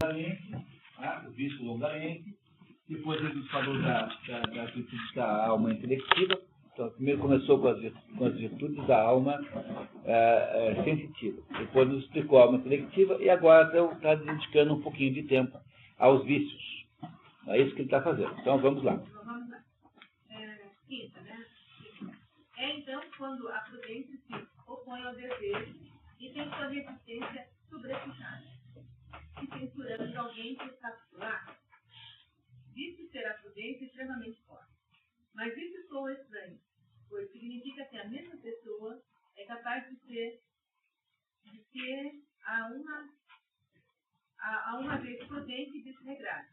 o vício longamente. Depois ele nos falou das virtudes da alma intelectiva. Então, primeiro começou com as virtudes da alma sensitiva. Depois nos explicou a alma intelectiva e agora está dedicando um pouquinho de tempo aos vícios. É isso que ele está fazendo. Então, vamos lá. Vamos lá. Quinta, né? Então quando a prudência se opõe ao desejo e tem sua resistência sobrepuxada, e censurando alguém por capitular, disse ser a prudência extremamente forte. Mas isso soa estranho, pois significa que a mesma pessoa é capaz de ser a uma vez prudente e desregrada.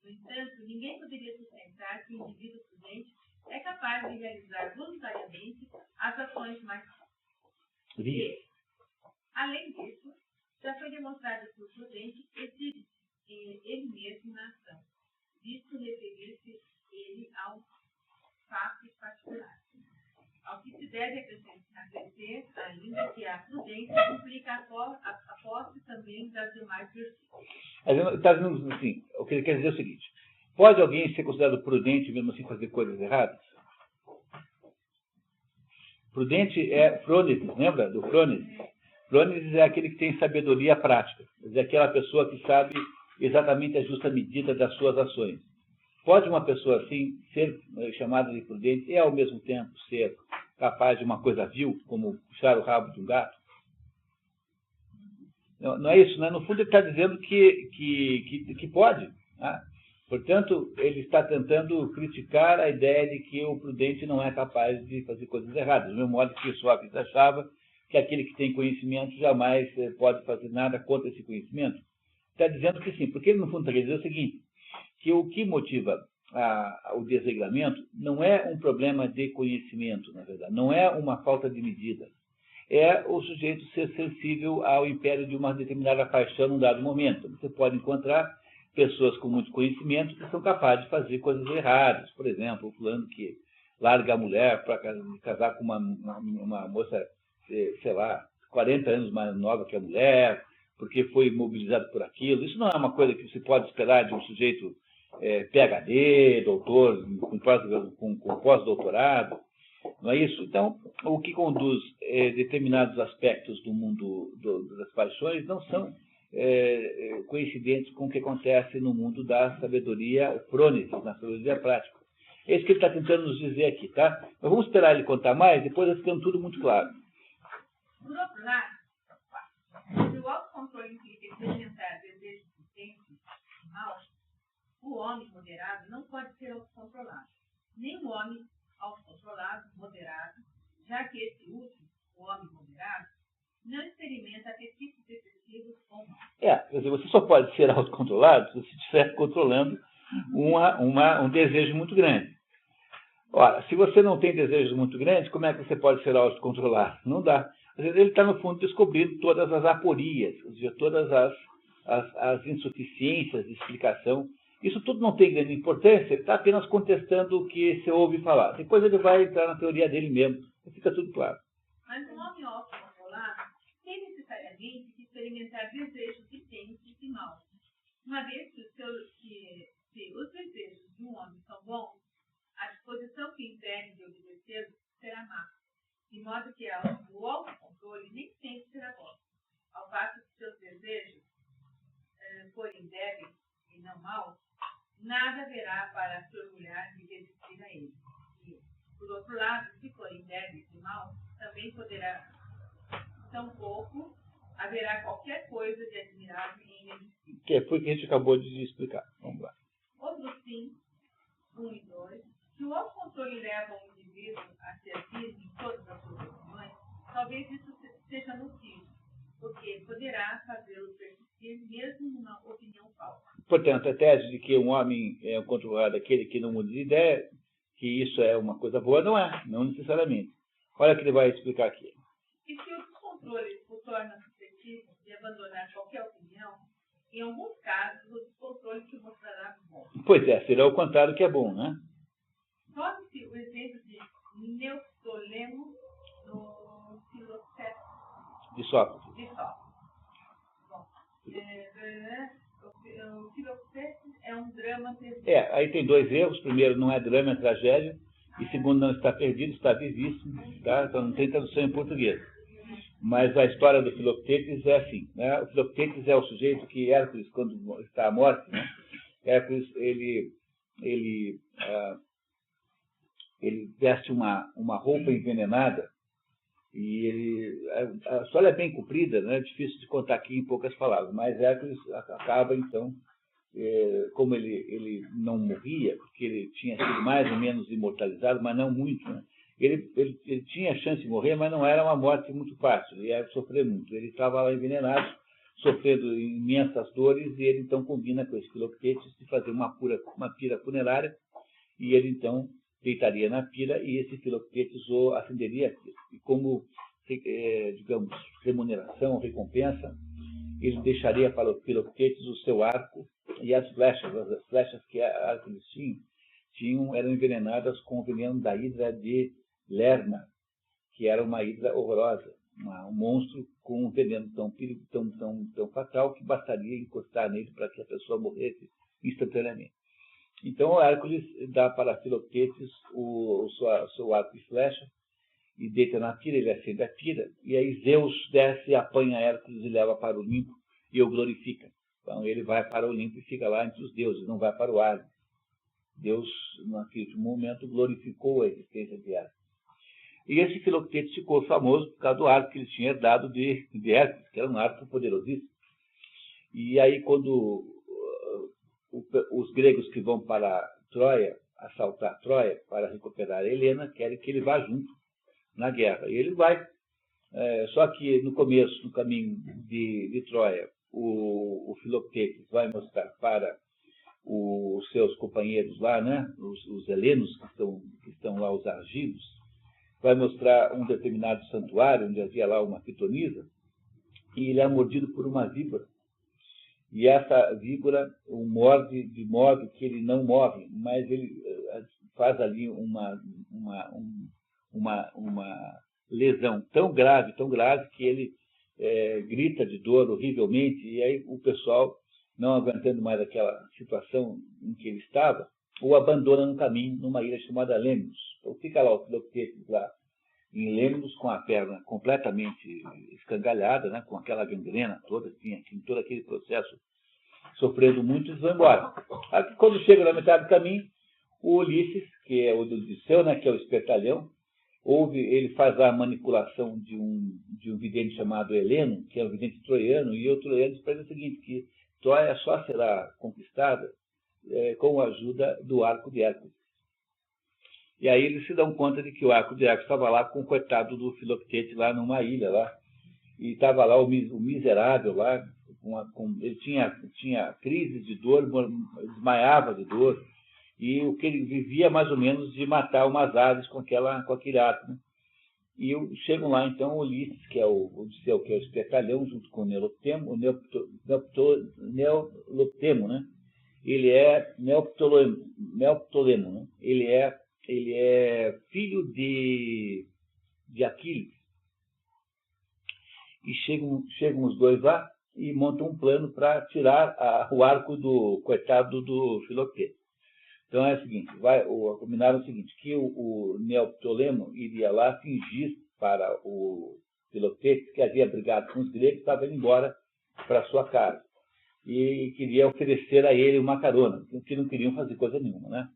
No entanto, ninguém poderia sustentar que o indivíduo prudente é capaz de realizar voluntariamente as ações mais e, além disso, já foi demonstrado que o prudente exige ele mesmo na ação, visto referir-se ele ao fato particular. Ao que se deve acrescer ainda que a prudência implica a posse também das demais virtudes. Está dizendo assim, o que ele quer dizer é o seguinte: pode alguém ser considerado prudente e mesmo assim fazer coisas erradas? Prudente é Frônides, lembra do Frônides? Frônides é aquele que tem sabedoria prática, é aquela pessoa que sabe exatamente a justa medida das suas ações. Pode uma pessoa assim ser chamada de prudente e ao mesmo tempo ser capaz de uma coisa vil, como puxar o rabo de um gato? Não é isso, né? No fundo ele está dizendo que pode. Né? Portanto, ele está tentando criticar a ideia de que o prudente não é capaz de fazer coisas erradas. Do mesmo modo que Sócrates achava que aquele que tem conhecimento jamais pode fazer nada contra esse conhecimento. Está dizendo que sim, porque ele no fundo está querendo dizer o seguinte, que o que motiva o desregramento não é um problema de conhecimento, na verdade, não é uma falta de medida. É o sujeito ser sensível ao império de uma determinada paixão num dado momento. Você pode encontrar pessoas com muito conhecimento que são capazes de fazer coisas erradas. Por exemplo, o fulano que larga a mulher para casar com uma moça, sei lá, 40 anos mais nova que a mulher, porque foi mobilizado por aquilo. Isso não é uma coisa que você pode esperar de um sujeito PhD, doutor, com pós-doutorado. Não é isso? Então, o que conduz determinados aspectos do mundo das paixões não são coincidentes com o que acontece no mundo da sabedoria frônice, na sabedoria prática. É isso que ele está tentando nos dizer aqui, tá? Mas vamos esperar ele contar mais, depois vai ficando tudo muito claro. Por outro lado, se o autocontrole implica experimentar desejos potentes e maus, o homem moderado não pode ser autocontrolado. Nem o homem autocontrolado, moderado, já que esse último, o homem moderado, não experimenta apetites excessivos ou maus. Quer dizer, você só pode ser autocontrolado se você estiver controlando um desejo muito grande. Ora, se você não tem desejos muito grandes, como é que você pode ser autocontrolado? Não dá. Às vezes ele está, no fundo, descobrindo todas as aporias, ou seja, todas as insuficiências de explicação. Isso tudo não tem grande importância, ele está apenas contestando o que se ouve falar. Depois ele vai entrar na teoria dele mesmo, e fica tudo claro. Mas um homem autocontrolado tem necessariamente que experimentar desejos intensos e maus. Uma vez que os desejos de um homem são bons, a disposição que impede de obedecê-los será má. De modo que o autocontrole nem sempre será bom. Ao passo que seus desejos forem débeis e não maus, nada haverá para se orgulhar de resistir a ele. E, por outro lado, se forem débeis e maus, também poderá, tampouco haverá qualquer coisa de admirável em resistir. Que foi o que a gente acabou de explicar. Vamos lá. Outro sim, 1 e 2, se o autocontrole leva um indivíduo a ser firme em todas as suas opiniões, talvez isso seja nocivo, porque poderá fazê-lo persistir mesmo numa opinião falsa. Portanto, a tese de que um homem é controlado aquele que não muda de ideia, que isso é uma coisa boa, não necessariamente. Olha o que ele vai explicar aqui. E se o descontrole o torna suscetível de abandonar qualquer opinião, em alguns casos o descontrole se mostrará bom. Pois é, será o contrário que é bom, né? Tome-se o exemplo de Neoptolemo no Filocteto De Sócrates. de Sócrates. Bom, drama perdido. Aí tem dois erros. Primeiro, não é drama, é tragédia. E segundo, não está perdido, está vivíssimo. Tá? Então não tem tradução em português. Mas a história do Filoctetes é assim, né? O Filoctetes é o sujeito que Hércules, quando está à morte, né? Hércules, ele veste uma roupa envenenada e a história é bem comprida, né? É difícil de contar aqui em poucas palavras, mas Hércules acaba, então, como ele não morria, porque ele tinha sido mais ou menos imortalizado, mas não muito, né? Ele tinha chance de morrer, mas não era uma morte muito fácil, ele ia sofrer muito. Ele estava lá envenenado, sofrendo imensas dores, e ele então combina com esse Filoctetes de fazer uma pira funerária, e ele então deitaria na pira, e esse Filoctetes o acenderia a pira. E como, digamos, remuneração, recompensa, ele deixaria para o Filoctetes o seu arco e as flechas que Hércules eram envenenadas com o veneno da hidra de Lerna, que era uma hidra horrorosa, um monstro com um veneno tão fatal que bastaria encostar nele para que a pessoa morresse instantaneamente. Então Hércules dá para Filoctetes o seu arco e flecha e deita na pira, ele acende a pira, e aí Zeus desce, apanha Hércules e leva para o Olimpo e o glorifica. Então ele vai para o Olimpo e fica lá entre os deuses, não vai para o Hades. Deus, naquele momento, glorificou a existência de Hércules. E esse Filoctetes ficou famoso por causa do arco que ele tinha herdado de Hércules, que era um arco poderosíssimo. E aí, quando os gregos que vão para Troia, assaltar Troia para recuperar Helena, querem que ele vá junto na guerra. E ele vai. Só que no começo, no caminho de Troia, o Filoctetes vai mostrar para os seus companheiros lá, né, os helenos que estão lá, os argivos, vai mostrar um determinado santuário onde havia lá uma pitonisa, e ele é mordido por uma víbora. E essa víbora o morde de modo que ele não morre, mas ele faz ali uma lesão tão grave, que ele grita de dor horrivelmente, e aí o pessoal, não aguentando mais aquela situação em que ele estava, o abandona no caminho, numa ilha chamada Lemnos. Então fica lá o Filoctetes lá em Lemnos, com a perna completamente escangalhada, né, com aquela gangrena toda, tinha todo aquele processo, sofrendo muito, eles vão embora. Aí, quando chega na metade do caminho, o Ulisses, que é o do Odisseu, né, que é o espertalhão, ele faz a manipulação de um vidente chamado Heleno, que é um vidente troiano, e o troiano diz para ele o seguinte, que Troia só será conquistada com a ajuda do arco de Hércules. E aí eles se dão conta de que o arco de Hércules estava lá com o coitado do Filoctetes lá numa ilha lá, e estava lá o miserável lá, ele tinha crises de dor, desmaiava de dor, e o que ele vivia mais ou menos de matar umas aves com aquele arco, né? E chegam lá, então, o Ulisses, que é o Odisseu, que é o espertalhão, junto com o Neoptolemo, né? Ele é Neoptolemo, né? Ele é filho de Aquiles. E chegam os dois lá e montam um plano para tirar o arco do coitado do Filoctetes. Então é o seguinte, combinaram o seguinte, que o Neoptolemo iria lá fingir para o Filoctetes que havia brigado com os gregos e estava indo embora para sua casa. E queria oferecer a ele uma carona, que não queriam fazer coisa nenhuma, né?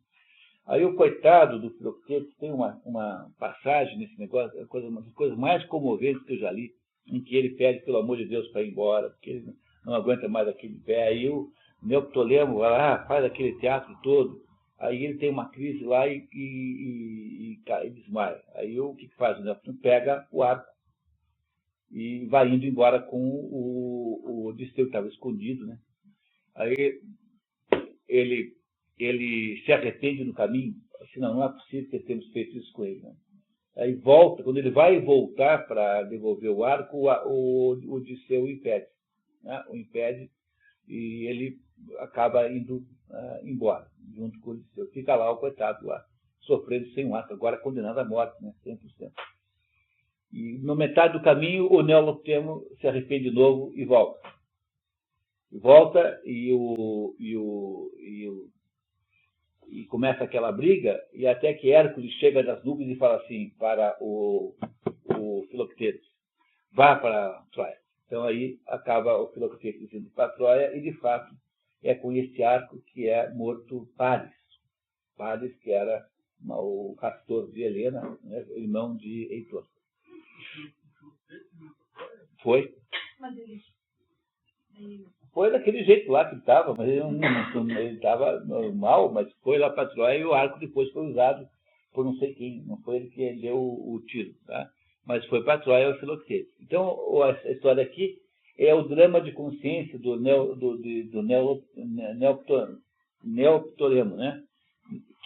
Aí o coitado do Filoctetes tem uma passagem nesse negócio, uma das coisas mais comoventes que eu já li, em que ele pede, pelo amor de Deus, para ir embora, porque ele não aguenta mais aquele pé. Aí o Neoptolemo vai lá, faz aquele teatro todo. Aí ele tem uma crise lá e desmaia. Aí o que faz? O Neoptolemo pega o arco e vai indo embora com o Odisseu, que estava escondido, né? Aí ele se arrepende no caminho, assim, não é possível que tenhamos feito isso com ele, né? Aí volta, quando ele vai voltar para devolver o arco, o Odisseu o impede, né? O impede e ele acaba indo embora, junto com o Odisseu. Fica lá o coitado lá, sofrendo sem um arco, agora condenado à morte, né? 100%. E na metade do caminho, o Neoptolemo se arrepende de novo e volta. E o e começa aquela briga, e até que Hércules chega das nuvens e fala assim para o Filoctetes: vá para Troia. Então aí acaba o Filoctetes indo para Troia, e de fato é com esse arco que é morto Paris. Paris, que era o raptor de Helena, né, irmão de Heitor. Foi. Foi daquele jeito lá que ele estava, mas ele estava normal, mas foi lá para Troia, e o arco depois foi usado por não sei quem. Não foi ele que deu o tiro, tá? Mas foi para Troia o Filoctetes. Então, a história aqui é o drama de consciência do Neoptolemo, né?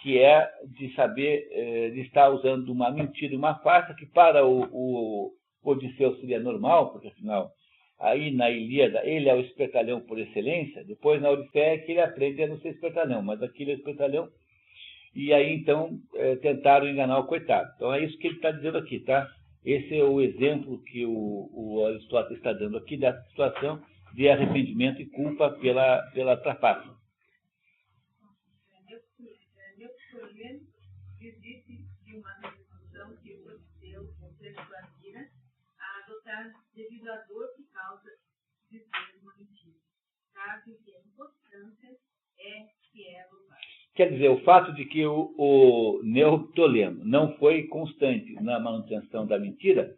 Que é de saber, de estar usando uma mentira e uma farsa, que para o Odisseu seria normal, porque afinal, aí na Ilíada, ele é o espertalhão por excelência. Depois na Odisseia é que ele aprende a não ser espertalhão, mas aqui ele é o espertalhão. E aí então tentaram enganar o coitado. Então é isso que ele está dizendo aqui, tá? Esse é o exemplo que o Aristóteles está dando aqui dessa situação de arrependimento e culpa pela trapaça. Neoptolemo existe de uma resolução que o Odisseu conselhou a Mira a adotar devido à dor que causa dizer uma mentira, caso que a importância que é louvável. Quer dizer, o fato de que o Neoptolemo não foi constante na manutenção da mentira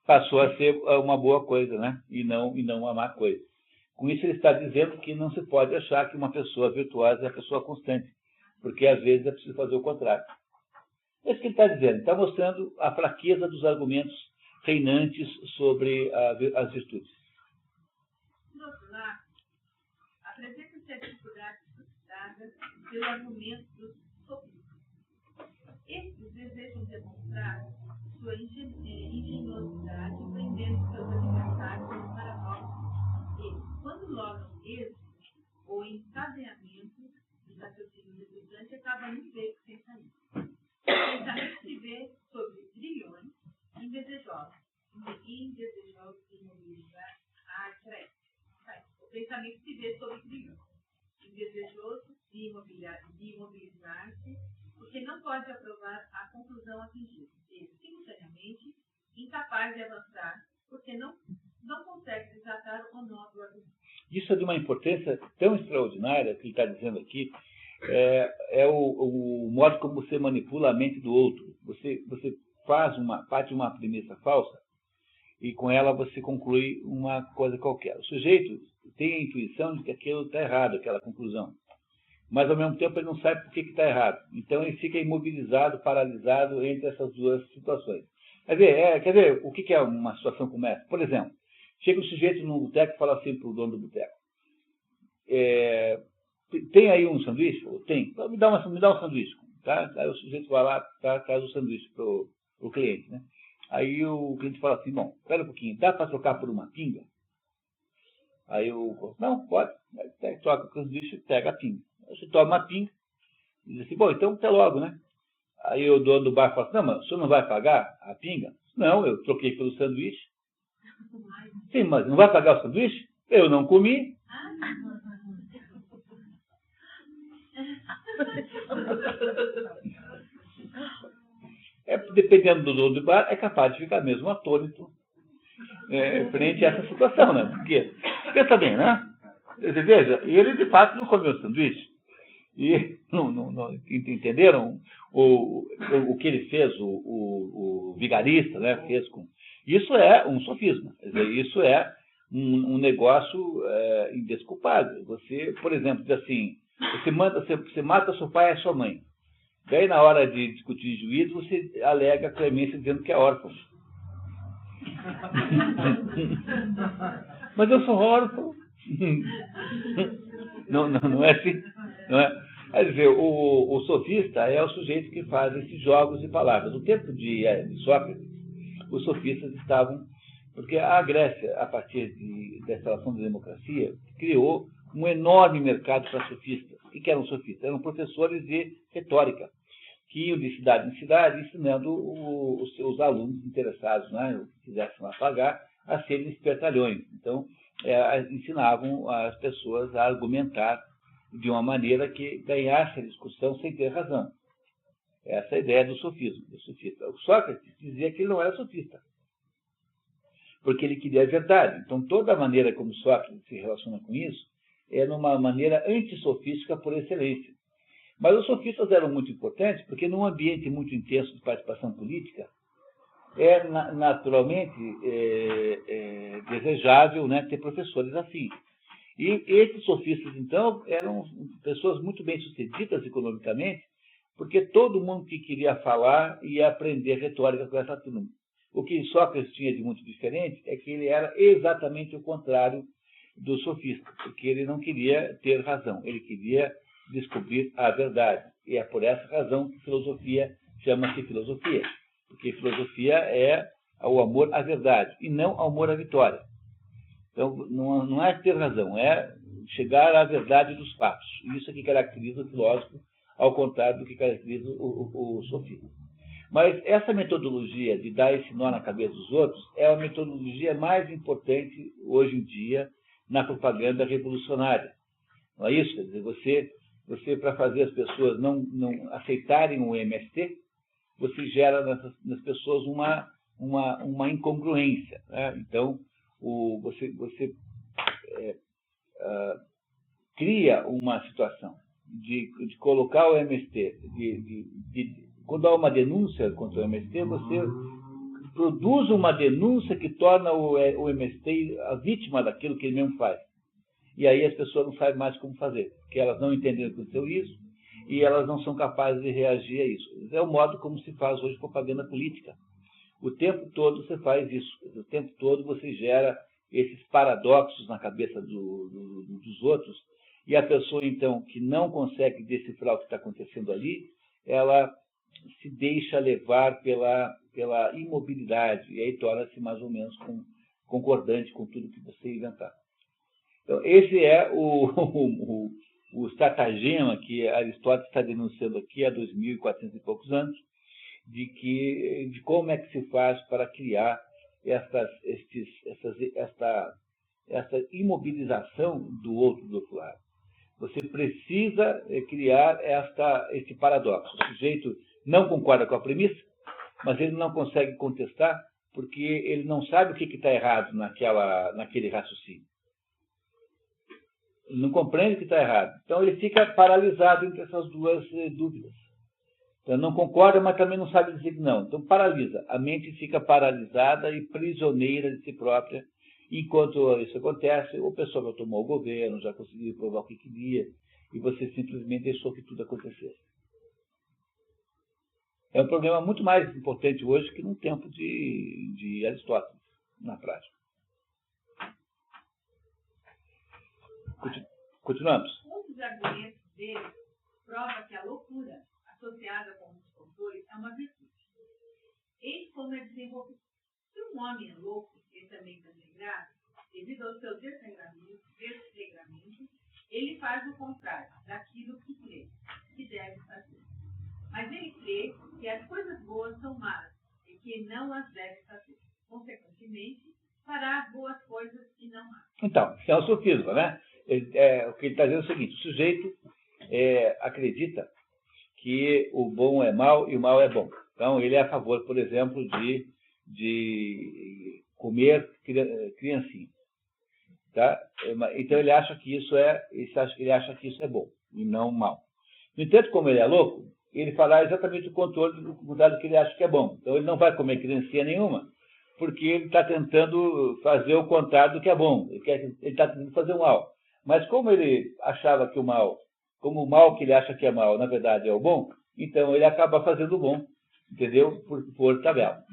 passou a ser uma boa coisa, né? E não uma má coisa. Com isso ele está dizendo que não se pode achar que uma pessoa virtuosa é a pessoa constante, porque às vezes é preciso fazer o contrário. É isso que ele está dizendo. Está mostrando a fraqueza dos argumentos reinantes sobre as virtudes. Por outro lado, apresenta-se a dificuldade suscitada pelo argumento dos sofistas. Estes desejam demonstrar sua ingenuidade, prendendo seus adversários para nós. E, quando logram êxito ou encadeamento do raciocínio resultante, acaba no beco sem saída. O pensamento se vê sobre grilhões indesejosos de imobilizar a arte. O pensamento se vê sobre grilhões indesejoso de imobilizar-se, porque não pode aprovar a conclusão atingida, e, simultaneamente, incapaz de avançar, porque não consegue desatar o nó do argumento. Isso é de uma importância tão extraordinária que ele está dizendo aqui. É o modo como você manipula a mente do outro. Você parte de uma premissa falsa e com ela você conclui uma coisa qualquer. O sujeito tem a intuição de que aquilo está errado, aquela conclusão. Mas, ao mesmo tempo, ele não sabe por que está errado. Então, ele fica imobilizado, paralisado entre essas duas situações. Quer ver o que é uma situação como essa? Por exemplo, chega um sujeito num boteco e fala assim para o dono do boteco: tem aí um sanduíche? Tem. Então, me dá um sanduíche. Tá? Aí o sujeito vai lá, traz o sanduíche para o cliente, né? Aí o cliente fala assim: bom, espera um pouquinho, dá para trocar por uma pinga? Aí não, pode. Aí troca o sanduíche e pega a pinga. Aí você toma uma pinga e diz assim: bom, então até logo, né? Aí o dono do bar fala assim: não, mas o senhor não vai pagar a pinga? Não, eu troquei pelo sanduíche. Sim, mas não vai pagar o sanduíche? Eu não comi. Dependendo do dono do bar, é capaz de ficar mesmo atônito frente a essa situação, né? Porque, pensa bem, né? Você veja, ele de fato não comeu o sanduíche. E não entenderam o que ele fez, o vigarista, né? Fez com. Isso é um sofisma. Quer dizer, isso é um negócio indesculpável. Você, por exemplo, diz assim: você mata seu pai e sua mãe. Daí, na hora de discutir juízo, você alega a clemência dizendo que é órfão. Mas eu sou órfão. Não é assim. Não é? Quer dizer, o sofista é o sujeito que faz esses jogos de palavras. No tempo de Sócrates, os sofistas estavam... Porque a Grécia, a partir da instalação da democracia, criou um enorme mercado para sofistas. O que eram sofistas? Eram professores de retórica, que iam de cidade em cidade ensinando os seus alunos interessados, né, que quisessem lá pagar, a serem espertalhões. Então, ensinavam as pessoas a argumentar de uma maneira que ganhasse a discussão sem ter razão. Essa é a ideia do sofismo, do sofista. O Sócrates dizia que ele não era sofista, porque ele queria a verdade. Então, toda a maneira como Sócrates se relaciona com isso é numa maneira antissofística por excelência. Mas os sofistas eram muito importantes, porque num ambiente muito intenso de participação política, é naturalmente desejável, né, ter professores assim. E esses sofistas, então, eram pessoas muito bem-sucedidas economicamente, porque todo mundo que queria falar ia aprender retórica com essa turma. O que Sócrates tinha de muito diferente é que ele era exatamente o contrário do sofista, porque ele não queria ter razão, ele queria descobrir a verdade. E é por essa razão que filosofia chama-se filosofia, porque filosofia é o amor à verdade e não ao amor à vitória. Então, não é ter razão, é chegar à verdade dos fatos. Isso é que caracteriza o filósofo, ao contrário do que caracteriza o sofista. Mas essa metodologia de dar esse nó na cabeça dos outros é a metodologia mais importante hoje em dia na propaganda revolucionária. Não é isso? Quer dizer, você para fazer as pessoas não aceitarem o MST, você gera nas pessoas uma incongruência. Né? Então, você cria uma situação de colocar o MST, quando há uma denúncia contra o MST, você produz uma denúncia que torna o MST a vítima daquilo que ele mesmo faz. E aí as pessoas não sabem mais como fazer, porque elas não entenderam o que aconteceu isso e elas não são capazes de reagir a isso. É o modo como se faz hoje propaganda política. O tempo todo você faz isso. O tempo todo você gera esses paradoxos na cabeça dos outros. E a pessoa, então, que não consegue decifrar o que está acontecendo ali, ela se deixa levar pela imobilidade. E aí torna-se mais ou menos concordante com tudo que você inventar. Então, esse é o estratagema que Aristóteles está denunciando aqui há 2.400 e poucos anos, de como é que se faz para criar essa imobilização do outro lado. Você precisa criar esse paradoxo. O sujeito não concorda com a premissa, mas ele não consegue contestar porque ele não sabe o que está errado naquele raciocínio. Ele não compreende o que está errado. Então ele fica paralisado entre essas duas dúvidas. Então, não concorda, mas também não sabe dizer que não. Então, paralisa. A mente fica paralisada e prisioneira de si própria. Enquanto isso acontece, o pessoal já tomou o governo, já conseguiu provar o que queria, e você simplesmente deixou que tudo acontecesse. É um problema muito mais importante hoje que no tempo de Aristóteles, na prática. Continuamos. Um dos argumentos dele prova que a loucura associada com os controles é uma virtude. Eis como é desenvolvido. Se um homem é louco e também desregrado, devido ao seu desregramento, ele faz o contrário daquilo que crê, que deve fazer. Mas ele crê que as coisas boas são más e que não as deve fazer. Consequentemente, fará boas coisas e não más. Então, isso é um sofisma, né? O que ele está dizendo é o seguinte: o sujeito acredita que o bom é mal e o mal é bom. Então, ele é a favor, por exemplo, de comer criancinha. Tá? Então, ele acha que isso é bom e não mal. No entanto, como ele é louco, ele fará exatamente o contrário do que ele acha que é bom. Então, ele não vai comer criancinha nenhuma, porque ele está tentando fazer o contrário do que é bom. Ele está tentando fazer o mal. Mas como ele achava que o mal que ele acha que é mal, na verdade, é o bom, então ele acaba fazendo o bom, entendeu? Por tabela.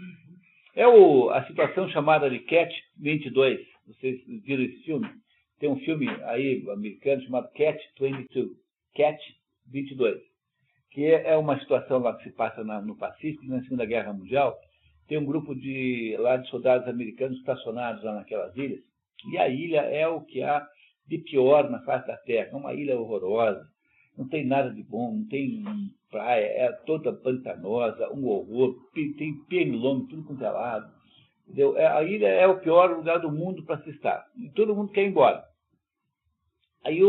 É a situação chamada de Catch 22. Vocês viram esse filme? Tem um filme aí americano chamado Catch 22. Catch 22. Que é uma situação lá que se passa no Pacífico, na Segunda Guerra Mundial. Tem um grupo de soldados americanos estacionados lá naquelas ilhas. E a ilha é o que há de pior na face da Terra. É uma ilha horrorosa. Não tem nada de bom, não tem praia, é toda pantanosa, um horror, tem pernilongo, tudo quanto é lado. Entendeu? A ilha é o pior lugar do mundo para se estar. E todo mundo quer ir embora. Aí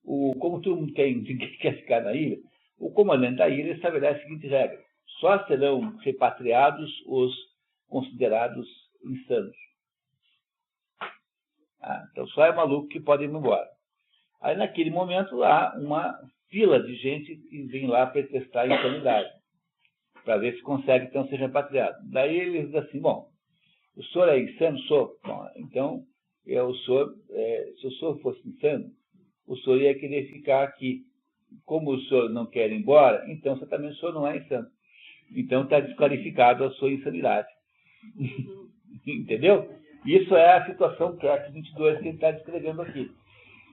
Como todo mundo quer ficar na ilha, o comandante da ilha estabelece a seguinte regra: só serão repatriados os considerados insanos. Então só é maluco que pode ir embora. Aí naquele momento há uma fila de gente que vem lá para testar a insanidade, para ver se consegue então ser repatriado. Daí eles dizem assim: bom, o senhor é insano? Sou. Bom, então, se o senhor fosse insano, o senhor ia querer ficar aqui. Como o senhor não quer ir embora, então também o senhor não é insano. Então está desqualificado a sua insanidade. Entendeu? Isso é a situação CREC 22 que ele está descrevendo aqui.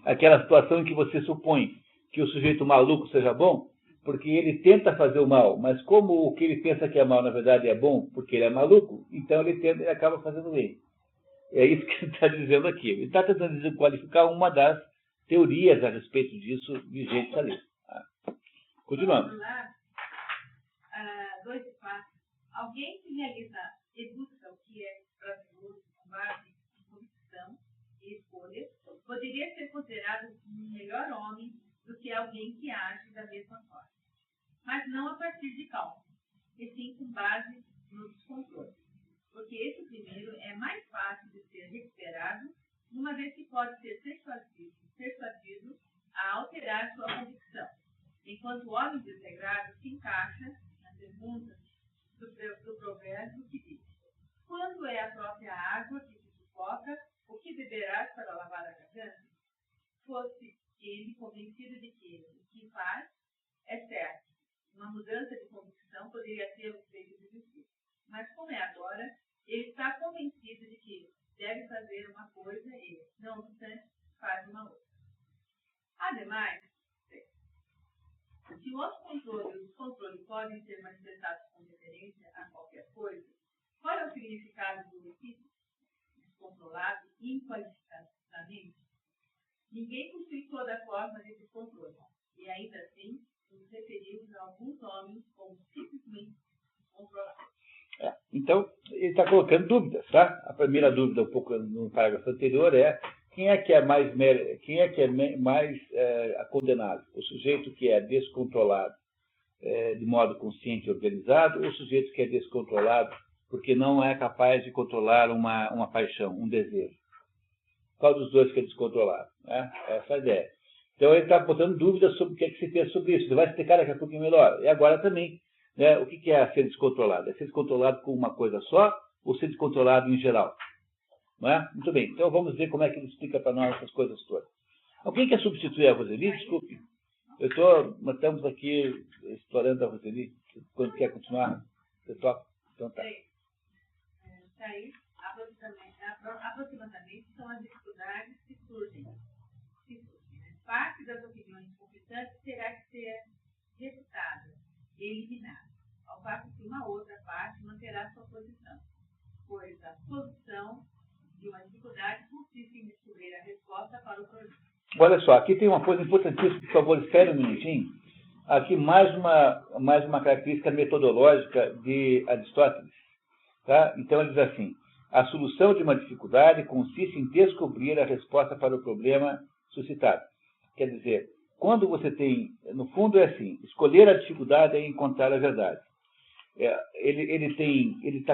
Aquela situação em que você supõe que o sujeito maluco seja bom, porque ele tenta fazer o mal, mas como o que ele pensa que é mal, na verdade, é bom, porque ele é maluco, então ele acaba fazendo bem. É isso que ele está dizendo aqui. Ele está tentando desqualificar uma das teorias a respeito disso vigentes ali. Continuamos. Dois passos. Alguém que realiza e busca o que é prazeroso com base em convicção e escolha poderia ser considerado um melhor homem do que alguém que age da mesma forma. Mas não a partir de cálculo, e sim com base no descontrole. Porque esse primeiro é mais fácil de ser recuperado, uma vez que pode ser persuadido a alterar sua convicção, enquanto o homem desregrado se encaixa na pergunta do provérbio que diz: quando é a própria água que te sufoca, o que beberás para lavar a garganta? Fosse ele convencido de que o que faz é certo, uma mudança de convicção poderia tê-lo feito desistir. Mas como é agora, ele está convencido de que deve fazer uma coisa e, não obstante, faz uma outra. Ademais, se o autocontrole e o descontrole podem ser manifestados com referência a qualquer coisa, qual é o significado do ofício descontrolado inqualificadamente? Ninguém possui toda forma de descontrole, e ainda assim nos referimos a alguns homens como simplesmente descontrolados. Então, ele está colocando dúvidas, tá? A primeira dúvida, um pouco no parágrafo anterior, é quem é que é mais condenado? O sujeito que é descontrolado de modo consciente e organizado, ou o sujeito que é descontrolado porque não é capaz de controlar uma paixão, um desejo? Qual dos dois que é descontrolado? Essa é a ideia. Então, ele está botando dúvidas sobre o que é que se pensa sobre isso. Ele vai explicar daqui a pouquinho melhor. E agora também, né, o que é ser descontrolado? É ser descontrolado com uma coisa só ou ser descontrolado em geral? Não é? Muito bem. Então, vamos ver como é que ele explica para nós essas coisas todas. Alguém quer substituir a Roseli? Desculpe. Nós estamos aqui explorando a Roseli. Quando quer continuar, você toca. Então tá. Aproximadamente são as dificuldades que surgem. Parte das opiniões conflitantes terá que ser refutada e eliminada, ao passo que uma outra parte manterá sua posição, pois a solução de uma dificuldade consiste em descobrir a resposta para o problema. Olha só, aqui tem uma coisa importantíssima, por favor, espere um minutinho. Aqui mais uma característica metodológica de Aristóteles. Tá? Então ele diz assim: a solução de uma dificuldade consiste em descobrir a resposta para o problema suscitado. Quer dizer, quando você tem, no fundo é assim, escolher a dificuldade é encontrar a verdade. Ele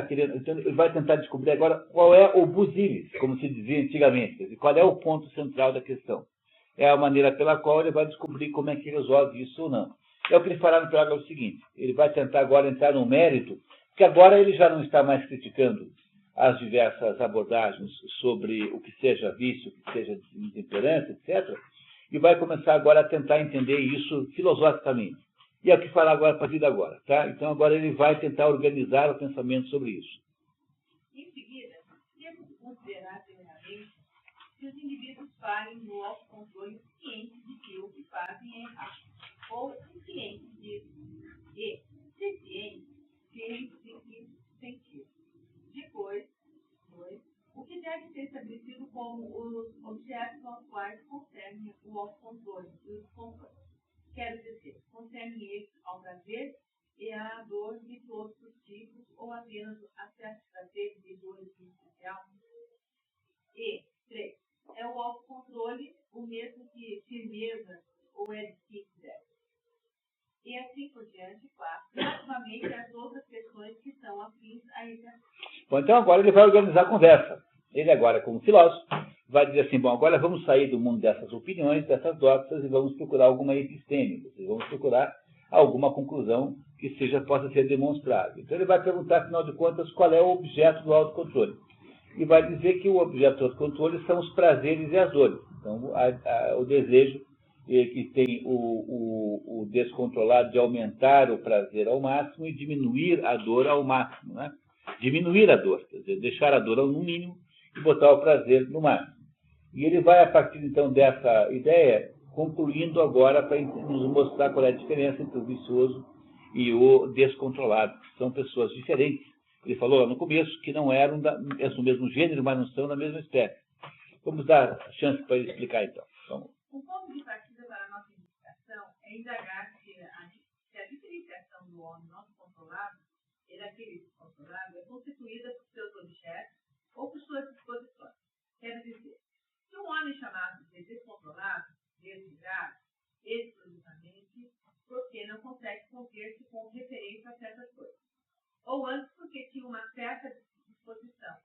vai tentar descobrir agora qual é o busilis, como se dizia antigamente, quer dizer, qual é o ponto central da questão. É a maneira pela qual ele vai descobrir como é que resolve isso ou não. É o que ele fará no parágrafo seguinte. Ele vai tentar agora entrar no mérito, porque agora ele já não está mais criticando as diversas abordagens sobre o que seja vício, o que seja intemperância, etc., e vai começar agora a tentar entender isso filosoficamente. E é o que fará agora a partir de agora. Tá? Então agora ele vai tentar organizar o pensamento sobre isso. Em seguida, temos que considerar primeiramente que os indivíduos falem no autocontrole cientes de que o que fazem é errado, ou inconscientes disso, e, se cientes, terem sentido. Depois, o que deve ser estabelecido como os objetos aos quais concerne o autocontrole e o descontrole. Quero dizer, concerne eles ao prazer e à dor de todos os tipos, ou apenas a certos prazeres e dores em especial. E, 3. É o autocontrole o mesmo que firmeza ou edificidade. E assim por diante, claro, relativamente às outras questões que são afins a esse assunto. Bom, então agora ele vai organizar a conversa. Ele agora, como filósofo, vai dizer assim, bom, agora vamos sair do mundo dessas opiniões, dessas doxas, e vamos procurar alguma episteme, vamos procurar alguma conclusão que possa ser demonstrável. Então ele vai perguntar, afinal de contas, qual é o objeto do autocontrole. E vai dizer que o objeto do autocontrole são os prazeres e as dores. Então, o desejo que tem o descontrolado de aumentar o prazer ao máximo e diminuir a dor ao máximo, né? Diminuir a dor, quer dizer, deixar a dor no mínimo e botar o prazer no máximo. E ele vai, a partir, então, dessa ideia, concluindo agora para nos mostrar qual é a diferença entre o vicioso e o descontrolado, que são pessoas diferentes. Ele falou lá no começo que não eram do mesmo gênero, mas não são da mesma espécie. Vamos dar chance para ele explicar, então. Vamos. Um ponto de partida para a nossa investigação é indagar se a diferenciação do homem não controlado e daquele descontrolado é constituída por seus objetos ou por suas disposições. Quer dizer, se um homem chamado de descontrolado, desligado, exclusivamente, porque não consegue conter-se com referência a certas coisas, ou antes porque tinha uma certa disposição,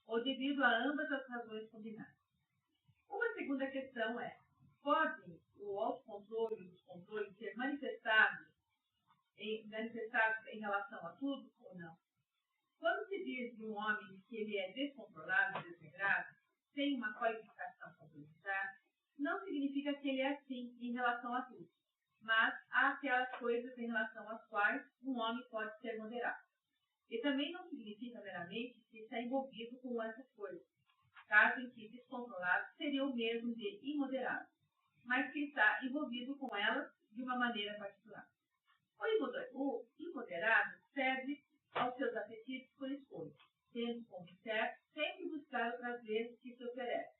ou devido a ambas as razões combinadas. Uma segunda questão é, podem o autocontrole e o descontrole ser manifestados em relação a tudo ou não? Quando se diz de um homem que ele é descontrolado, desregrado, sem uma qualificação complementar, não significa que ele é assim em relação a tudo, mas há aquelas coisas em relação às quais um homem pode ser moderado. E também não significa meramente que está envolvido com essas coisas, caso em que descontrolado seria o mesmo de imoderado, mas que está envolvido com elas de uma maneira particular. O imoderado serve aos seus apetites por escolha, tendo como certo sempre buscar o prazer que se oferece,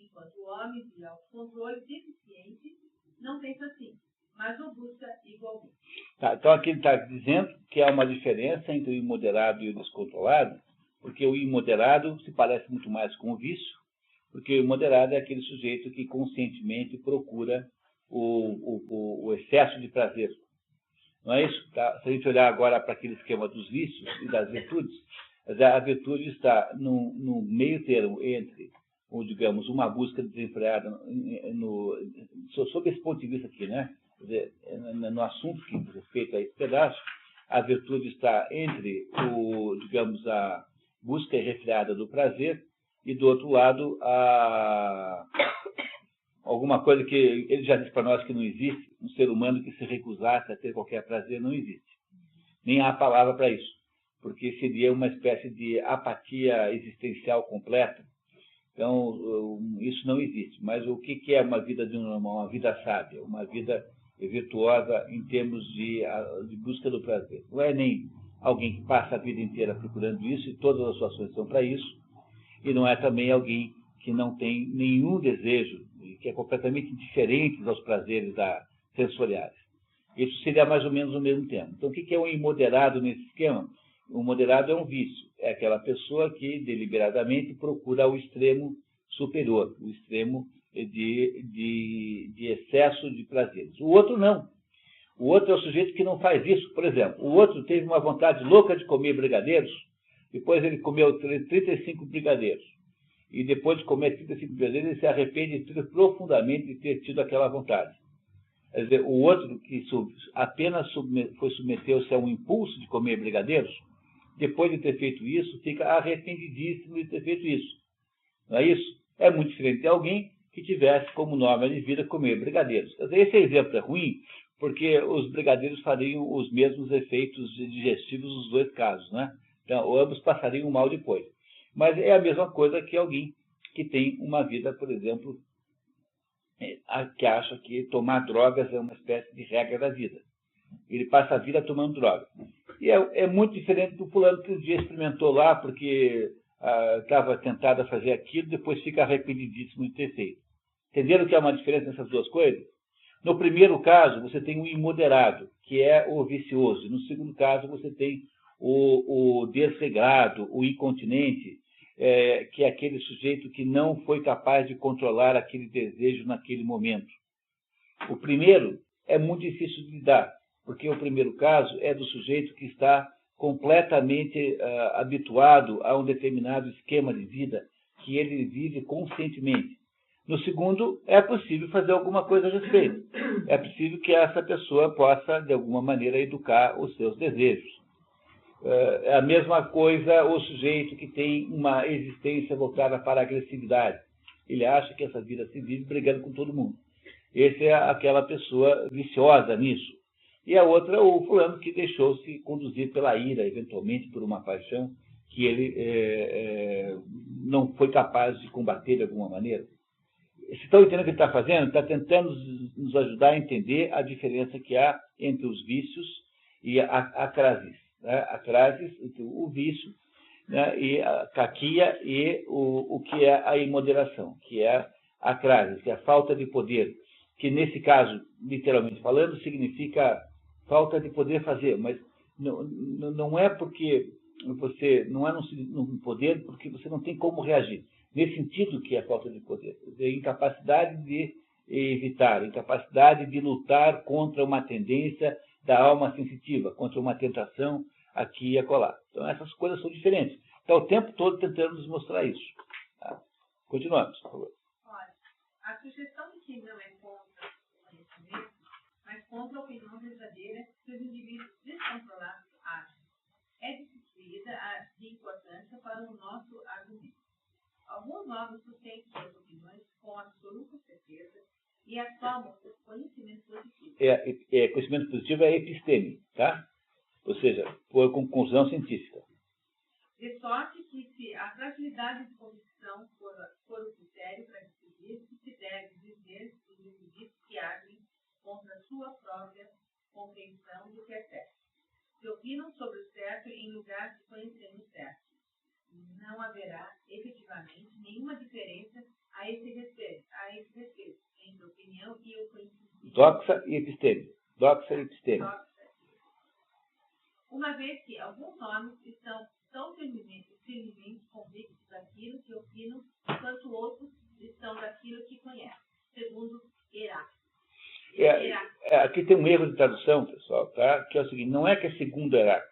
enquanto o homem de autocontrole deficiente não pensa assim, mas o busca igualmente. Tá, então aqui ele está dizendo que há uma diferença entre o imoderado e o descontrolado, porque o imoderado se parece muito mais com o vício, porque o imoderado é aquele sujeito que conscientemente procura o excesso de prazer. Não é isso? Tá? Se a gente olhar agora para aquele esquema dos vícios e das virtudes, a virtude está no meio termo entre, digamos, uma busca desenfreada, sob esse ponto de vista aqui, né? Quer dizer, no assunto que diz respeito a esse pedaço, a virtude está entre, digamos, a busca irrefreada do prazer e, do outro lado, alguma coisa que ele já disse para nós que não existe, um ser humano que se recusasse a ter qualquer prazer não existe. Nem há palavra para isso, porque seria uma espécie de apatia existencial completa. Então, isso não existe. Mas o que é uma vida de uma vida sábia, uma vida virtuosa em termos de busca do prazer? Não é nem alguém que passa a vida inteira procurando isso e todas as suas ações são para isso, e não é também alguém que não tem nenhum desejo, que é completamente indiferente aos prazeres sensoriais. Isso seria mais ou menos o mesmo termo. Então, o que é um imoderado nesse esquema? O moderado é um vício, é aquela pessoa que deliberadamente procura o extremo superior, o extremo de excesso de prazeres. O outro não. O outro é o sujeito que não faz isso. Por exemplo, o outro teve uma vontade louca de comer brigadeiros, depois ele comeu 35 brigadeiros. E depois de comer 35 brigadeiros, ele se arrepende profundamente de ter tido aquela vontade. Quer dizer, o outro que apenas submeteu-se a um impulso de comer brigadeiros, depois de ter feito isso, fica arrependidíssimo de ter feito isso. Não é isso? É muito diferente de alguém que tivesse como norma de vida comer brigadeiros. Quer dizer, esse exemplo é ruim, porque os brigadeiros fariam os mesmos efeitos digestivos nos dois casos, né? Então, ambos passariam mal depois. Mas é a mesma coisa que alguém que tem uma vida, por exemplo, que acha que tomar drogas é uma espécie de regra da vida. Ele passa a vida tomando droga. E é muito diferente do fulano que um dia experimentou lá porque estava tentado a fazer aquilo, depois fica arrependidíssimo de ter feito. Entenderam que há uma diferença nessas duas coisas? No primeiro caso, você tem o imoderado, que é o vicioso. No segundo caso, você tem o desregrado, o incontinente, que é aquele sujeito que não foi capaz de controlar aquele desejo naquele momento. O primeiro é muito difícil de lidar, porque o primeiro caso é do sujeito que está completamente habituado a um determinado esquema de vida que ele vive conscientemente. No segundo, é possível fazer alguma coisa a respeito. É possível que essa pessoa possa, de alguma maneira, educar os seus desejos. É a mesma coisa o sujeito que tem uma existência voltada para a agressividade. Ele acha que essa vida se vive brigando com todo mundo. Essa é aquela pessoa viciosa nisso. E a outra, o fulano que deixou-se conduzir pela ira, eventualmente por uma paixão que ele não foi capaz de combater de alguma maneira. Vocês estão entendendo o que ele está fazendo? Está tentando nos ajudar a entender a diferença que há entre os vícios e a crasis. Né? A crasis, o vício, né? E a caquia e o que é a imoderação, que é a crasis, que é a falta de poder, que nesse caso, literalmente falando, significa falta de poder fazer, mas não é porque você não é no poder porque você não tem como reagir. Nesse sentido que é a falta de poder, a incapacidade de evitar, a incapacidade de lutar contra uma tendência da alma sensitiva, contra uma tentação aqui e acolá. Então essas coisas são diferentes. Está o tempo todo tentando nos mostrar isso. Tá? Continuamos, por favor. Olha, a sugestão de que não é contra o conhecimento, mas contra a opinião verdadeira que os indivíduos descontrolados acham, é distribuída de importância para o nosso argumento. Alguns novos sustentam suas opiniões com absoluta certeza e assomam o conhecimento positivo. Conhecimento positivo é episteme, tá? Ou seja, por conclusão científica. De sorte que, se a fragilidade de convicção for o critério para decidir, se deve dizer os indivíduos que agem contra a sua própria compreensão do que é certo. Se opinam sobre o certo em lugar de conhecer o certo. Não haverá, efetivamente, nenhuma diferença a esse respeito entre opinião e o conhecimento. Doxa e episteme. Doxa e episteme. Uma vez que alguns homens estão tão firmemente convictos daquilo que opinam, quanto outros estão daquilo que conhecem, segundo Heráclito. Aqui tem um erro de tradução, pessoal, tá? Que é o seguinte, não é que é segundo Heráclito,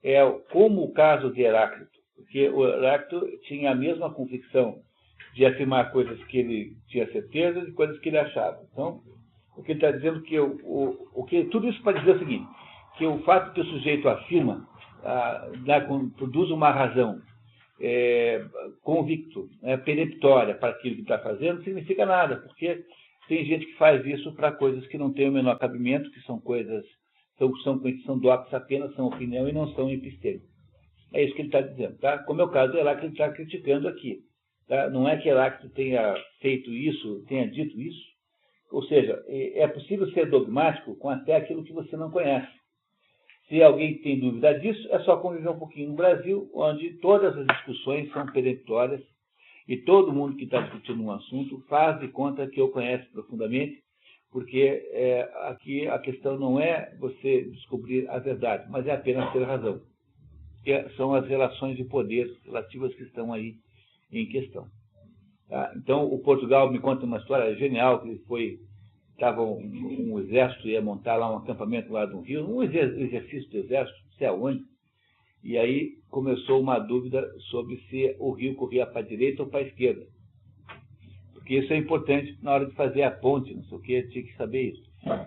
é como o caso de Heráclito. Porque o Heráclito tinha a mesma convicção de afirmar coisas que ele tinha certeza e coisas que ele achava. Então, o que ele está dizendo que tudo isso para dizer o seguinte, que o fato que o sujeito afirma produz uma razão convicto, peremptória para aquilo que está fazendo, não significa nada, porque tem gente que faz isso para coisas que não têm o menor cabimento, que são coisas, são doxas apenas, são opinião e não são episteme. É isso que ele está dizendo, tá? Como é o caso do Heráclito, ele está criticando aqui. Tá? Não é que Heráclito tenha feito isso, tenha dito isso. Ou seja, é possível ser dogmático com até aquilo que você não conhece. Se alguém tem dúvida disso, é só conviver um pouquinho no Brasil, onde todas as discussões são peremptórias e todo mundo que está discutindo um assunto faz de conta que o conhece profundamente, porque aqui a questão não é você descobrir a verdade, mas é apenas ter razão. Que são as relações de poder relativas que estão aí em questão. Tá? Então, o Portugal me conta uma história genial, que estava um exército, ia montar lá um acampamento lá no Rio, um exercício do exército, não sei aonde, e aí começou uma dúvida sobre se o rio corria para a direita ou para a esquerda. Porque isso é importante na hora de fazer a ponte, não sei o que, tinha que saber isso.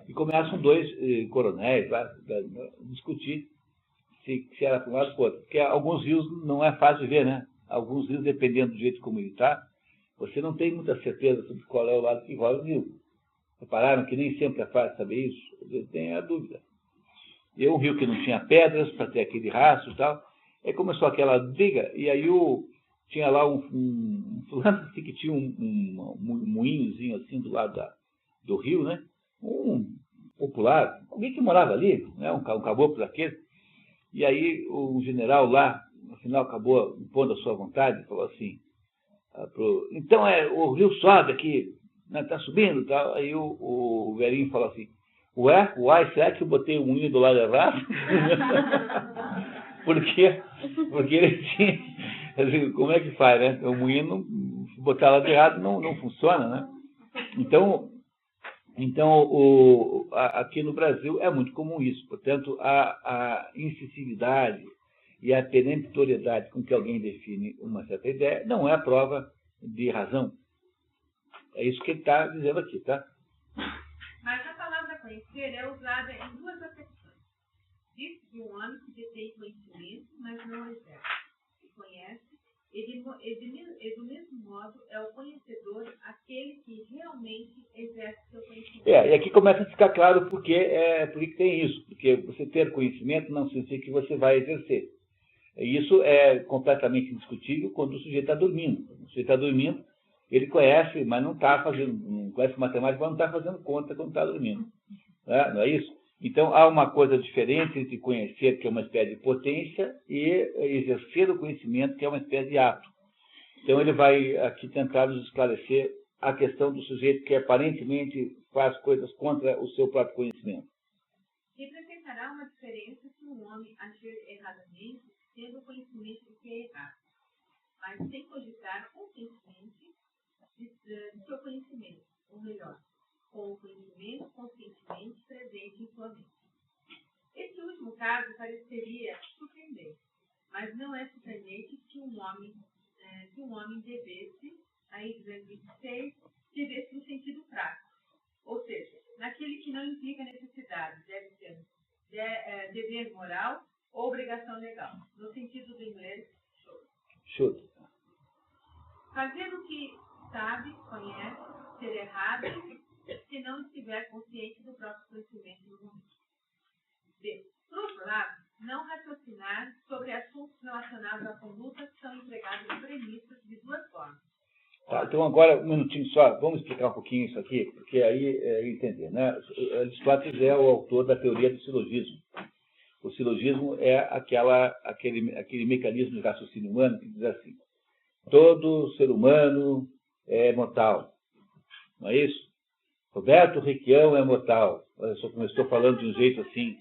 E começam dois coronéis lá a discutir se era para um lado ou para o outro. Porque alguns rios não é fácil de ver, né? Alguns rios, dependendo do jeito como ele está, você não tem muita certeza sobre qual é o lado que rola o rio. Repararam que nem sempre é fácil saber isso? Às vezes tem a dúvida. E um rio que não tinha pedras para ter aquele rastro e tal. Aí começou aquela briga, e aí tinha lá um fulano assim, que tinha um moinhozinho assim do lado do rio, né? Um popular, alguém que morava ali, né? Um caboclo daquele. E aí o general lá, no final, acabou impondo a sua vontade, falou assim, então o rio sobe aqui, está subindo e tal. Aí o velhinho falou assim, uai, será que eu botei o moinho do lado errado? porque Quer dizer, como é que faz, né? O moinho, se botar lá de errado, não funciona, né? Então aqui no Brasil é muito comum isso. Portanto, a incisividade e a peremptoriedade com que alguém define uma certa ideia não é a prova de razão. É isso que ele está dizendo aqui, tá? Mas a palavra conhecer é usada em duas acepções. Diz de um homem que detém conhecimento, mas não exerce. E conhece, e do mesmo modo é o conhecedor aquele que realmente exerce seu conhecimento. E aqui começa a ficar claro por que tem isso. Porque você ter conhecimento não significa que você vai exercer. E isso é completamente indiscutível quando o sujeito está dormindo. O sujeito está dormindo, ele conhece, mas não está fazendo, não conhece matemática, mas não está fazendo conta quando está dormindo. Não é isso? Então, há uma coisa diferente entre conhecer, que é uma espécie de potência, e exercer o conhecimento, que é uma espécie de ato. Então, ele vai aqui tentar nos esclarecer a questão do sujeito que aparentemente faz coisas contra o seu próprio conhecimento. Representará uma diferença se um homem agir erradamente, tendo o conhecimento de que é errado, mas sem cogitar conscientemente de seu conhecimento, ou melhor, com o conhecimento conscientemente presente em sua mente. Esse último caso pareceria surpreendente, mas não é surpreendente que um homem devesse, aí 226, devesse no sentido prático, ou seja, naquele que não implica necessidade, deve ser dever moral ou obrigação legal, no sentido do inglês, should. Fazer o que sabe, conhece, ser errado, se não estiver consciente do próprio conhecimento no momento. B. Por outro lado, não raciocinar sobre assuntos relacionados à conduta que são empregados em premissas de duas formas. Tá, então agora, um minutinho só, vamos explicar um pouquinho isso aqui, porque aí entender, né? Aristóteles é o autor da teoria do silogismo. O silogismo é aquele mecanismo de raciocínio humano que diz assim: todo ser humano é mortal. Não é isso? Roberto Requião é mortal. Olha só como eu estou falando de um jeito assim.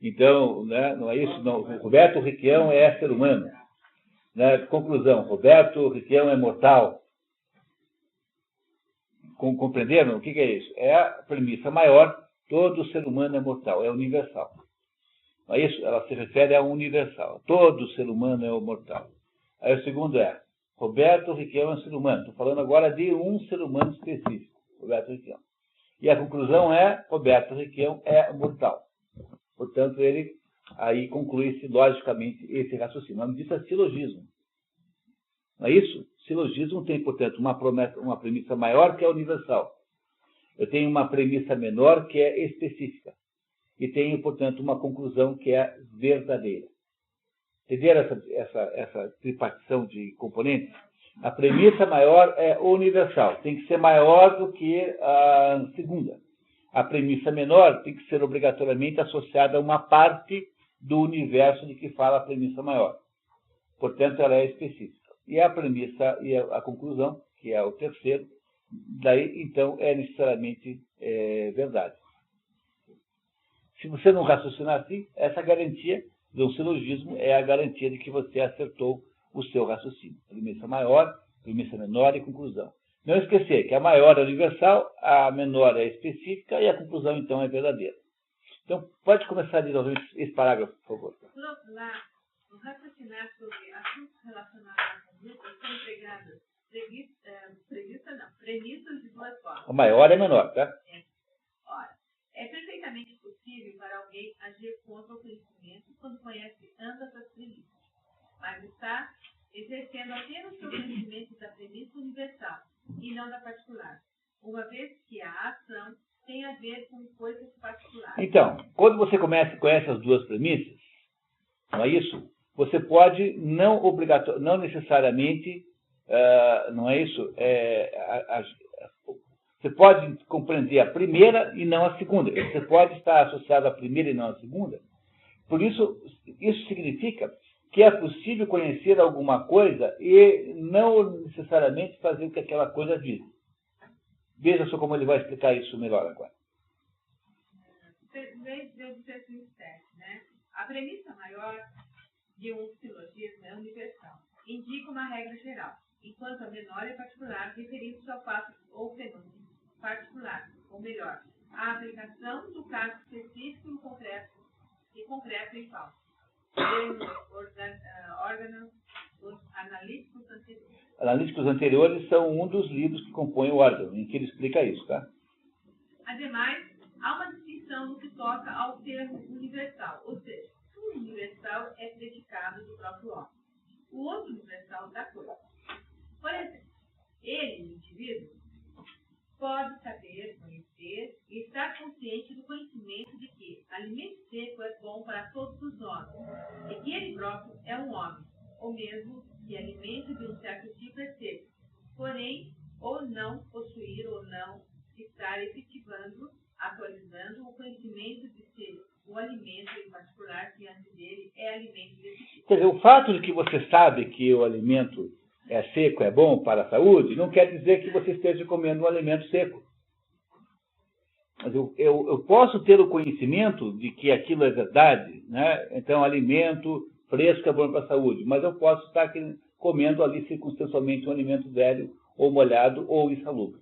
Então, né, não é isso? Não. Roberto Requião é ser humano. Né? Conclusão: Roberto Requião é mortal. Compreenderam? O que é isso? É a premissa maior: todo ser humano é mortal, é universal. Não é isso? Ela se refere a um universal. Todo ser humano é mortal. Aí o segundo é: Roberto Requião é um ser humano. Estou falando agora de um ser humano específico, Roberto Requião. E a conclusão é: Roberto Requião é mortal. Portanto, ele aí conclui-se logicamente esse raciocínio. O nome disso é silogismo. Não é isso? Silogismo tem, portanto, uma premissa maior que é universal. Eu tenho uma premissa menor que é específica. E tenho, portanto, uma conclusão que é verdadeira. Entenderam essa tripartição de componentes? A premissa maior é universal. Tem que ser maior do que a segunda. A premissa menor tem que ser obrigatoriamente associada a uma parte do universo de que fala a premissa maior. Portanto, ela é específica. E a premissa e a conclusão, que é o terceiro, daí, então, é necessariamente verdade. Se você não raciocinar assim, essa garantia do silogismo é a garantia de que você acertou o seu raciocínio. Premissa maior, premissa menor e conclusão. Não esquecer que a maior é universal, a menor é específica e a conclusão, então, é verdadeira. Então, pode começar de novo esse parágrafo, por favor. Por outro lado, o raciocinar sobre assuntos relacionados à conduta são empregadas premissas de duas formas. A maior é menor, tá? Ora, é perfeitamente possível para alguém agir contra o conhecimento quando conhece ambas as premissas, mas está exercendo apenas seu conhecimento da premissa universal e não da particular, uma vez que a ação tem a ver com coisas particulares. Então, quando você conhece as duas premissas, não é isso? Você pode não necessariamente, não é isso? Você pode compreender a primeira e não a segunda. Você pode estar associado à primeira e não à segunda. Por isso, isso significa que é possível conhecer alguma coisa e não necessariamente fazer o que aquela coisa diz. Veja só como ele vai explicar isso melhor agora. Né? A premissa maior de um silogismo é universal. indica uma regra geral, enquanto a menor é particular, referindo-se ao fato ou fenômeno particular, ou melhor, a aplicação do caso específico no concreto e concreto em falso. Órgãos dos analíticos anteriores. Analíticos anteriores são um dos livros que compõem o órgão, em que ele explica isso, tá? Ademais, há uma distinção no que toca ao termo universal, ou seja, um universal é predicado do próprio homem, o outro universal da coisa. Por exemplo, ele, o indivíduo, pode saber, conhecer e estar consciente do conhecimento de que alimento seco é bom para todos os homens e que ele próprio é um homem, ou mesmo que alimento de um certo tipo é seco, porém, ou não possuir ou não estar efetivando, atualizando o conhecimento de que o alimento em particular diante dele é alimento desse tipo. Quer dizer, o fato de que você sabe que o alimento é seco, é bom para a saúde, não quer dizer que você esteja comendo um alimento seco. Mas eu posso ter o conhecimento de que aquilo é verdade, né? Então, alimento fresco é bom para a saúde, mas eu posso estar comendo ali circunstancialmente um alimento velho, ou molhado, ou insalubre.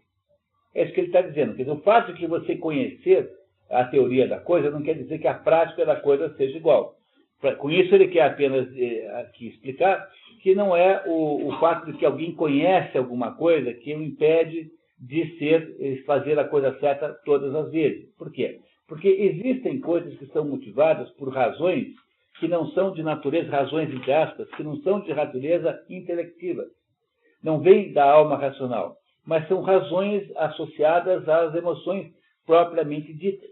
É isso que ele está dizendo. Quer dizer, o fato de que você conhecer a teoria da coisa não quer dizer que a prática da coisa seja igual. Com isso, ele quer apenas aqui explicar que não é o fato de que alguém conhece alguma coisa que o impede de fazer a coisa certa todas as vezes. Por quê? Porque existem coisas que são motivadas por razões que não são de natureza, razões entre aspas, que não são de natureza intelectiva. Não vêm da alma racional, mas são razões associadas às emoções propriamente ditas.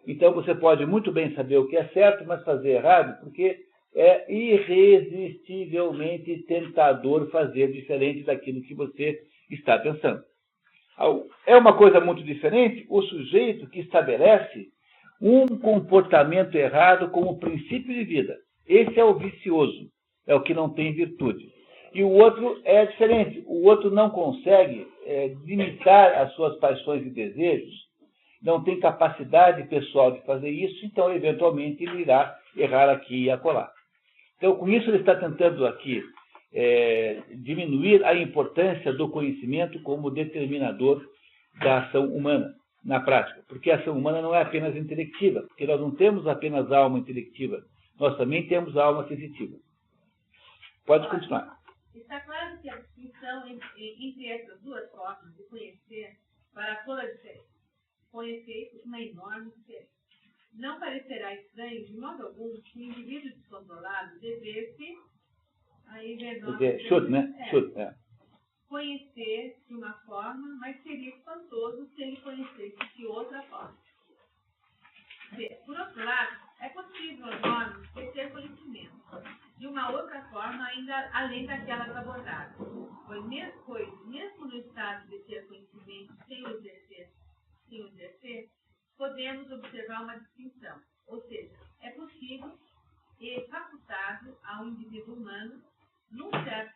Então, você pode muito bem saber o que é certo, mas fazer errado, porque é irresistivelmente tentador fazer diferente daquilo que você está pensando. É uma coisa muito diferente o sujeito que estabelece um comportamento errado como princípio de vida. Esse é o vicioso, é o que não tem virtude. E o outro é diferente. O outro não consegue limitar as suas paixões e desejos, não tem capacidade pessoal de fazer isso, então, eventualmente, ele irá errar aqui e acolá. Então, com isso, ele está tentando aqui diminuir a importância do conhecimento como determinador da ação humana, na prática. Porque a ação humana não é apenas intelectiva, porque nós não temos apenas alma intelectiva, nós também temos alma sensitiva. Pode continuar. Está claro que a distinção entre essas duas formas de conhecer fará toda a diferença. Com efeito, uma enorme diferença. Não parecerá estranho, de modo algum, que o indivíduo descontrolado devesse conhecer de uma forma, mas seria espantoso se ele conhecesse de outra forma. Por outro lado, é possível aos homens ter conhecimento de uma outra forma ainda além daquelas abordadas, pois mesmo no estado de ter conhecimento sem o exercer, podemos observar uma distinção, ou seja, é possível e facultável ao indivíduo humano, num certo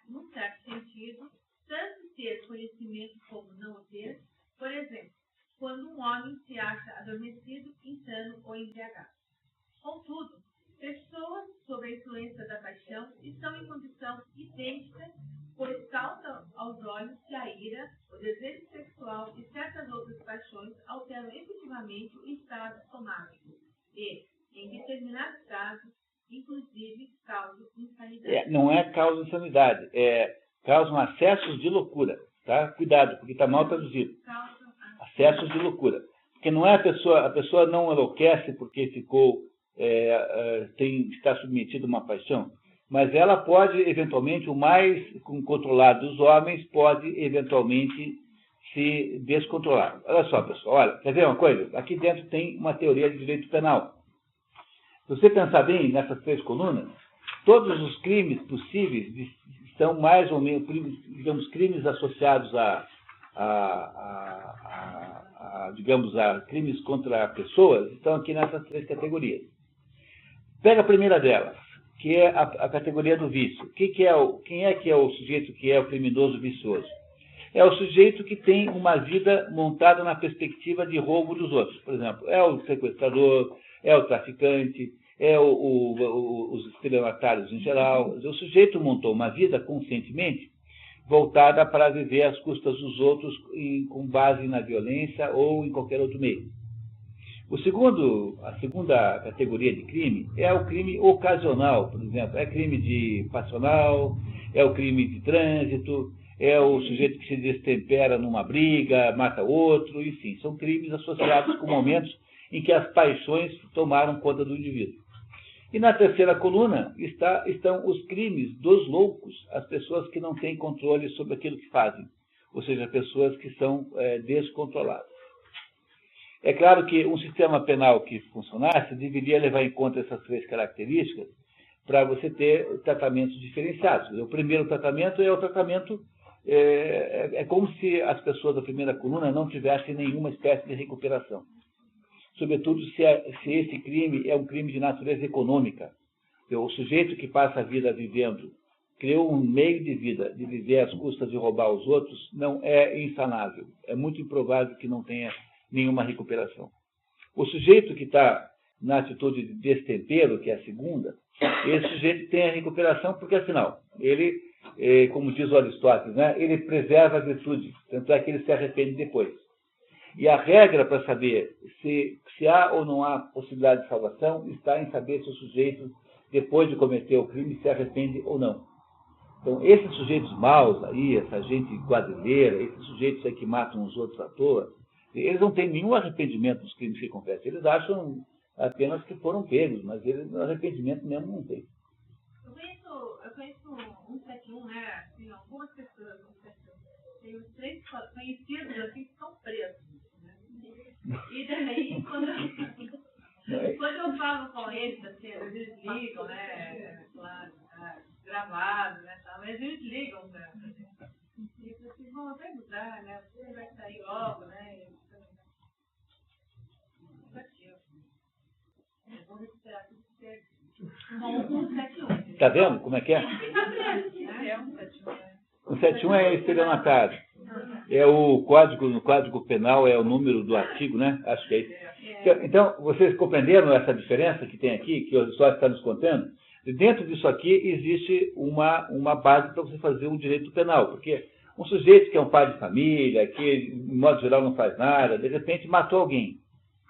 sentido, tanto ter conhecimento como não o ter, por exemplo, quando um homem se acha adormecido, insano ou embriagado. Contudo, pessoas sob a influência da paixão estão em condição idêntica, pois salta aos olhos que a ira, o desejo sexual e certas outras paixões alteram efetivamente o estado somático e, em determinados casos, inclusive, causam insanidade. Não é causa insanidade, causam acessos de loucura. Tá? Cuidado, porque está mal traduzido. Acessos de loucura. Porque não é a pessoa não enlouquece porque está submetida a uma paixão, mas ela pode, eventualmente, o mais controlado dos homens pode, eventualmente, se descontrolar. Olha só, pessoal, olha, quer ver uma coisa? Aqui dentro tem uma teoria de direito penal. Se você pensar bem nessas 3 colunas, todos os crimes possíveis são mais ou menos, digamos, crimes associados a crimes contra pessoas, estão aqui nessas 3 categorias. Pega a primeira delas, que é a categoria do vício. Quem é que é o sujeito que é o criminoso vicioso? É o sujeito que tem uma vida montada na perspectiva de roubo dos outros. Por exemplo, é o sequestrador, é o traficante, os estelionatários em geral. O sujeito montou uma vida conscientemente voltada para viver às custas dos outros com base na violência ou em qualquer outro meio. A segunda categoria de crime é o crime ocasional, por exemplo. É crime de passional, é o crime de trânsito, é o sujeito que se destempera numa briga, mata outro, enfim. São crimes associados com momentos em que as paixões tomaram conta do indivíduo. E na terceira coluna estão os crimes dos loucos, as pessoas que não têm controle sobre aquilo que fazem, ou seja, pessoas que são descontroladas. É claro que um sistema penal que funcionasse deveria levar em conta essas três características para você ter tratamentos diferenciados. O primeiro tratamento é o tratamento, é como se as pessoas da primeira coluna não tivessem nenhuma espécie de recuperação. Sobretudo se esse crime é um crime de natureza econômica. O sujeito que passa a vida vivendo, criou um meio de vida de viver às custas de roubar os outros, não é insanável. É muito improvável que não tenha nenhuma recuperação. O sujeito que está na atitude de destempero, que é a segunda, esse sujeito tem a recuperação porque, afinal, ele, como diz o Aristóteles, né, ele preserva a virtude, tanto é que ele se arrepende depois. E a regra para saber se há ou não há possibilidade de salvação está em saber se o sujeito, depois de cometer o crime, se arrepende ou não. Então, esses sujeitos maus aí, essa gente quadrilheira, esses sujeitos aí que matam os outros à toa, eles não têm nenhum arrependimento dos crimes que confessam. Eles acham apenas que foram pegos, mas eles arrependimento mesmo não têm. Eu conheço 171, né? Assim, algumas pessoas, tem uns 3 conhecidos assim, que estão presos. Né? E daí, quando eu falo com eles, assim, eles ligam, né? Claro, gravado, né? Mas eles ligam pra gente. E eu assim, bom, vai mudar, né? Você vai sair logo, né? Eu vou recuperar tudo certo. Com 171. Está vendo como é que é? É 171. 171 é estelionatário. É o código, no Código Penal é o número do artigo, né? Acho que é isso. Então, vocês compreenderam essa diferença que tem aqui, que o Aristóteles está nos contando? Dentro disso aqui existe uma base para você fazer um direito penal, porque um sujeito que é um pai de família, que, de modo geral, não faz nada, de repente matou alguém.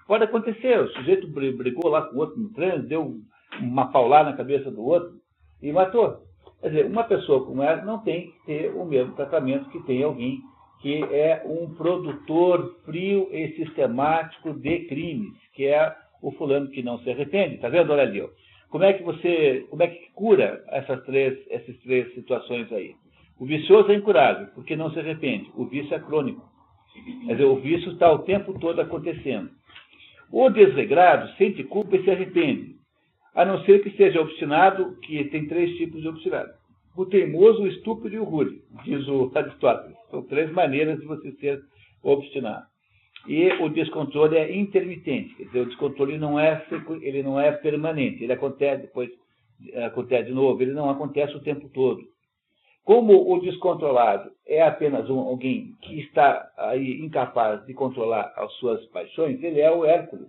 Pode acontecer, o sujeito brigou lá com o outro no trânsito, deu uma paulada na cabeça do outro e matou. Quer dizer, uma pessoa como essa não tem que ter o mesmo tratamento que tem alguém que é um produtor frio e sistemático de crimes, que é o fulano que não se arrepende. Está vendo? Olha ali, ó. Como é que cura essas três situações aí? O vicioso é incurável, porque não se arrepende. O vício é crônico. Quer dizer, o vício está o tempo todo acontecendo. O desregrado sente culpa e se arrepende, a não ser que seja obstinado, que tem 3 tipos de obstinado. O teimoso, o estúpido e o rude, diz o Aristóteles. São 3 maneiras de você ser obstinado. E o descontrole é intermitente, quer dizer, o descontrole ele não é permanente, ele acontece, depois acontece de novo, ele não acontece o tempo todo. Como o descontrolado é apenas alguém que está aí incapaz de controlar as suas paixões, ele é o Hércules.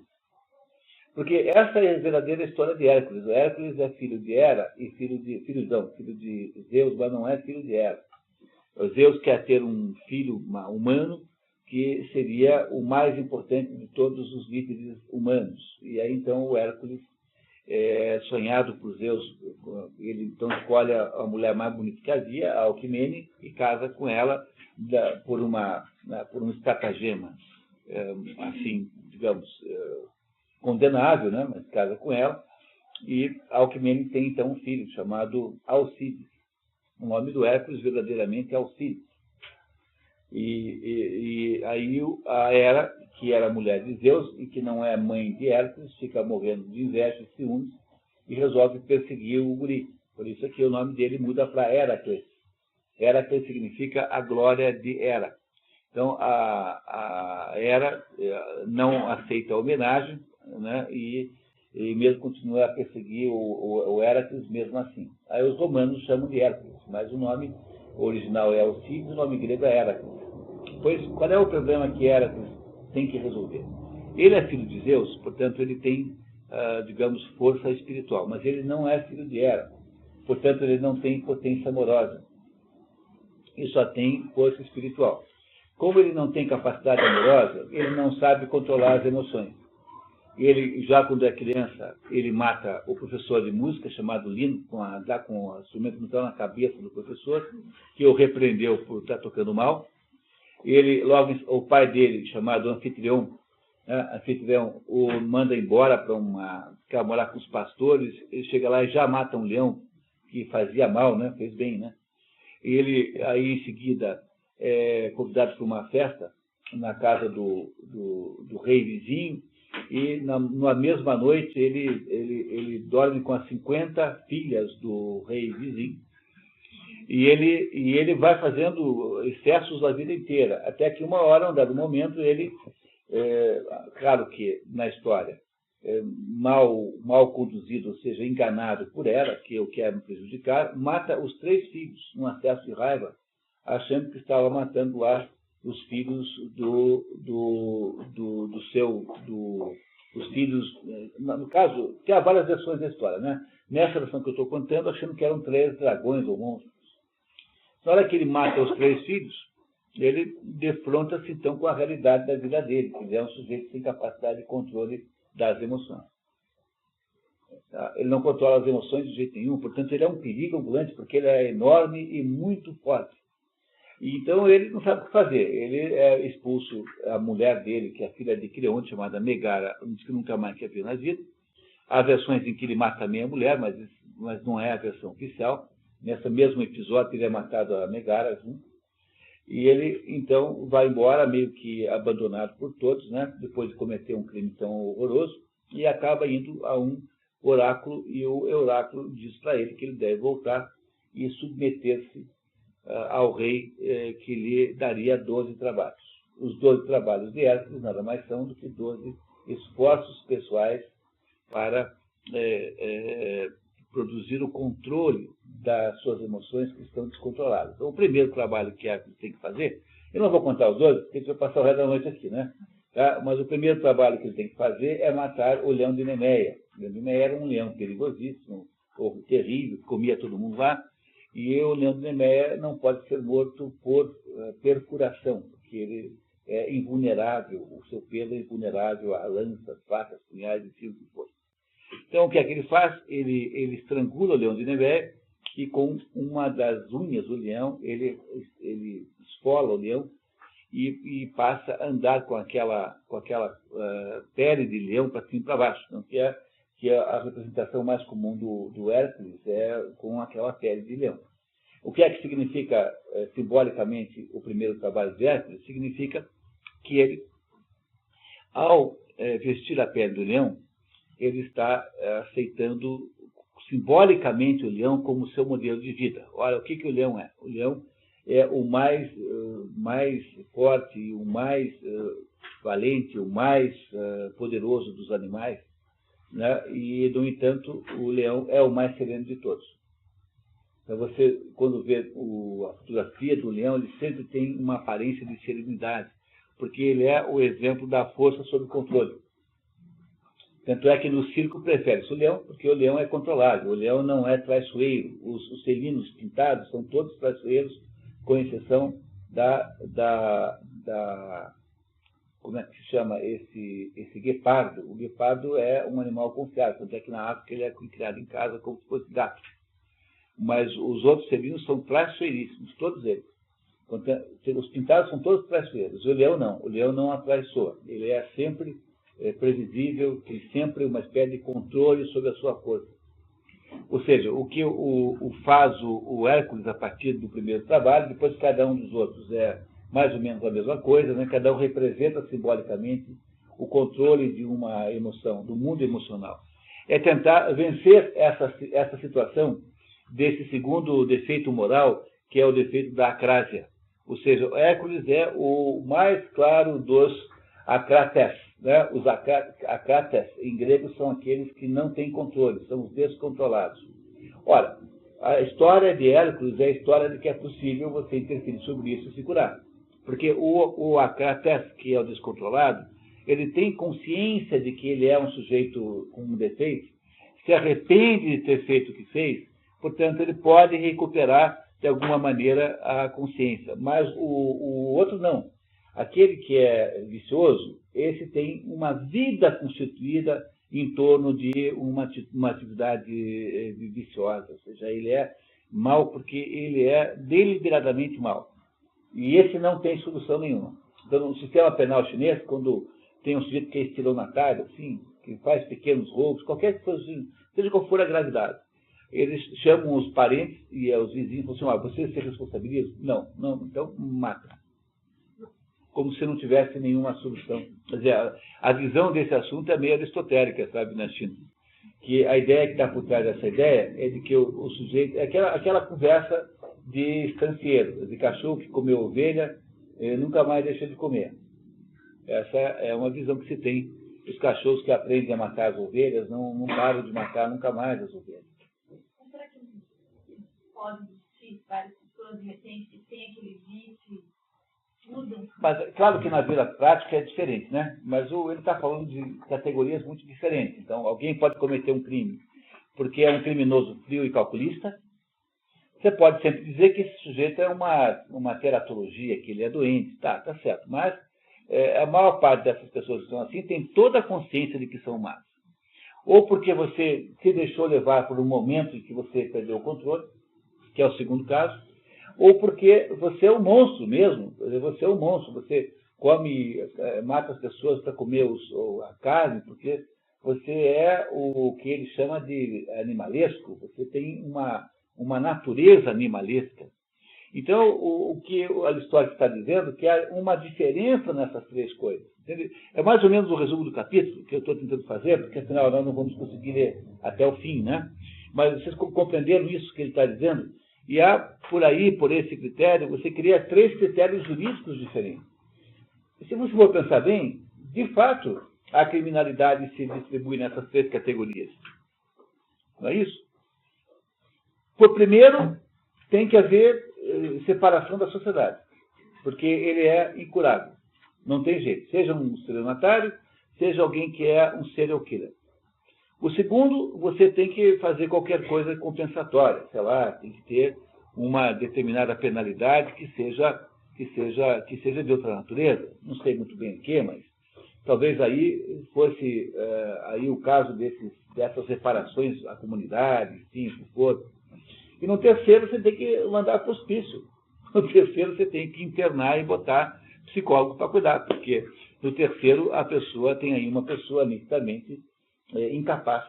Porque essa é a verdadeira história de Hércules. O Hércules é filho de Hera e filho de Zeus, mas não é filho de Hera. O Zeus quer ter um filho humano que seria o mais importante de todos os líderes humanos. E aí, então, o Hércules, sonhado por Zeus, ele então escolhe a mulher mais bonita que havia, a Alquimene, e casa com ela por um estratagema, assim, digamos, condenável, né? Mas casa com ela, e a Alquimene tem então um filho chamado Alcides. O nome do Hércules verdadeiramente é Alcides. E aí a Hera, que era mulher de Zeus e que não é mãe de Hércules, fica morrendo de inveja e ciúmes e resolve perseguir o guri. Por isso aqui o nome dele muda para Heracles. Heracles significa a glória de Hera. Então a Hera não aceita a homenagem, né, e mesmo continua a perseguir o Heracles mesmo assim. Aí os romanos chamam de Hércules, mas o nome original é Alcides, o nome grego é Heracles. Pois, qual é o problema que Heracles tem que resolver? Ele é filho de Zeus, portanto, ele tem digamos, força espiritual. Mas ele não é filho de Hera. Portanto, ele não tem potência amorosa. Ele só tem força espiritual. Como ele não tem capacidade amorosa, ele não sabe controlar as emoções. Ele, já quando é criança, ele mata o professor de música, chamado Lino, dá com o instrumento musical na cabeça do professor, que o repreendeu por estar tocando mal. Ele, logo, o pai dele, chamado Anfitrião, o manda embora para morar com os pastores. Ele chega lá e já mata um leão que fazia mal, né? Fez bem, né? Ele, aí, em seguida, é convidado para uma festa na casa do rei vizinho, e na mesma noite ele dorme com as 50 filhas do rei vizinho, e ele vai fazendo excessos a vida inteira, até que uma hora, um dado momento, ele, claro que na história, mal conduzido, ou seja, enganado por ela, que o quer me prejudicar, mata os 3 filhos, num acesso de raiva, achando que estava matando lá os filhos os filhos, no caso, tem várias versões da história, né? Nessa versão que eu estou contando, achando que eram 3 dragões ou monstros. Na hora que ele mata os 3 filhos, ele defronta-se então com a realidade da vida dele, que ele é um sujeito sem capacidade de controle das emoções. Ele não controla as emoções de jeito nenhum, portanto ele é um perigo ambulante, porque ele é enorme e muito forte. Então ele não sabe o que fazer. Ele é expulso, a mulher dele, que é a filha de Creonte, chamada Megara, diz que nunca mais quer ver na vida. Há versões em que ele mata também a mulher, mas não é a versão oficial. Nesse mesmo episódio ele é matado a Megara, né? E ele então vai embora, meio que abandonado por todos, né? Depois de cometer um crime tão horroroso, e acaba indo a um oráculo, e o oráculo diz para ele que ele deve voltar e submeter-se ao rei, que lhe daria 12 trabalhos. Os 12 trabalhos de Hércules nada mais são do que 12 esforços pessoais para produzir o controle das suas emoções que estão descontroladas. Então, o primeiro trabalho que Hércules tem que fazer, eu não vou contar os 12, porque a gente vai passar o resto da noite aqui, né? Tá? Mas o primeiro trabalho que ele tem que fazer é matar o leão de Nemeia. O leão de Nemeia era um leão perigosíssimo, ou terrível, comia todo mundo lá. E o leão de Nemeia não pode ser morto por perfuração, porque ele é invulnerável, o seu pelo é invulnerável a lanças, facas, punhais e fios de fogo. Então, o que é que ele faz? Ele estrangula o leão de Nemeia e com uma das unhas do leão, ele esfola o leão e passa a andar com aquela pele de leão para cima e para baixo. Então, que é a representação mais comum do Hércules, é com aquela pele de leão. O que é que significa, simbolicamente, o primeiro trabalho de Hércules? Significa que ele, ao vestir a pele do leão, ele está aceitando simbolicamente o leão como seu modelo de vida. Olha, o que o leão é? O leão é o mais forte, o mais valente, o mais poderoso dos animais, né? E, no entanto, o leão é o mais sereno de todos. Então, você, quando vê a fotografia do leão, ele sempre tem uma aparência de serenidade, porque ele é o exemplo da força sob controle. Tanto é que no circo prefere-se o leão, porque o leão é controlável, o leão não é traiçoeiro. Os felinos pintados são todos traiçoeiros, com exceção como é que se chama esse guepardo? O guepardo é um animal confiável, tanto é que na África ele é criado em casa como se fosse gato. Mas os outros felinos são traiçoeiríssimos, todos eles. Os pintados são todos traiçoeiros. O leão não atraiçoa. Ele é sempre previsível, tem sempre uma espécie de controle sobre a sua força. Ou seja, o que faz o Hércules a partir do primeiro trabalho, depois cada um dos outros é mais ou menos a mesma coisa, né? Cada um representa simbolicamente o controle de uma emoção, do mundo emocional. É tentar vencer essa situação desse segundo defeito moral, que é o defeito da acrásia. Ou seja, o Hércules é o mais claro dos acrates. Né? Os acrates, em grego, são aqueles que não têm controle, são os descontrolados. Ora, a história de Hércules é a história de que é possível você interferir sobre isso e se curar. Porque o acrates, que é o descontrolado, ele tem consciência de que ele é um sujeito com um defeito, se arrepende de ter feito o que fez, portanto, ele pode recuperar, de alguma maneira, a consciência. Mas o outro não. Aquele que é vicioso, esse tem uma vida constituída em torno de uma atividade viciosa. Ou seja, ele é mal porque ele é deliberadamente mal. E esse não tem solução nenhuma. Então, no sistema penal chinês, quando tem um sujeito que é estelionatário, assim, que faz pequenos roubos, qualquer coisa, seja qual for a gravidade, eles chamam os parentes e os vizinhos e falam assim, você se responsabiliza? Não, então mata. Como se não tivesse nenhuma solução. Quer dizer, a visão desse assunto é meio aristotélica, sabe, na China. Que a ideia que está por trás dessa ideia é de que o sujeito... É aquela conversa de estancieiro, de cachorro que comeu ovelha, nunca mais deixa de comer. Essa é uma visão que se tem. Os cachorros que aprendem a matar as ovelhas não param de matar nunca mais as ovelhas. Mas será que pode existir várias pessoas, de repente, que têm aquele vício? Mas, claro que na vida prática é diferente, né? Mas ele está falando de categorias muito diferentes. Então, alguém pode cometer um crime porque é um criminoso frio e calculista. Você pode sempre dizer que esse sujeito é uma teratologia, que ele é doente. Tá certo. Mas a maior parte dessas pessoas que são assim tem toda a consciência de que são más. Ou porque você se deixou levar por um momento em que você perdeu o controle, que é o segundo caso, ou porque você é um monstro mesmo, você é um monstro, você mata as pessoas para comer a carne, porque você é o que ele chama de animalesco, você tem uma natureza animalesca. Então, o que Aristóteles está dizendo é que há uma diferença nessas três coisas. Entende? É mais ou menos o resumo do capítulo que eu estou tentando fazer, porque afinal nós não vamos conseguir ler até o fim, né? Mas vocês compreenderam isso que ele está dizendo? E há, por esse critério, você cria três critérios jurídicos diferentes. E se você for pensar bem, de fato, a criminalidade se distribui nessas três categorias. Não é isso? Por primeiro, tem que haver separação da sociedade, porque ele é incurável. Não tem jeito. Seja um estelionatário, seja alguém que é um serial killer. O segundo, você tem que fazer qualquer coisa compensatória, sei lá, tem que ter uma determinada penalidade que seja de outra natureza. Não sei muito bem o que, mas talvez aí fosse aí o caso dessas reparações à comunidade, enfim, o que for. E no terceiro, você tem que mandar para o hospício. No terceiro, você tem que internar e botar psicólogo para cuidar, porque no terceiro, a pessoa tem aí uma pessoa nitidamente incapaz.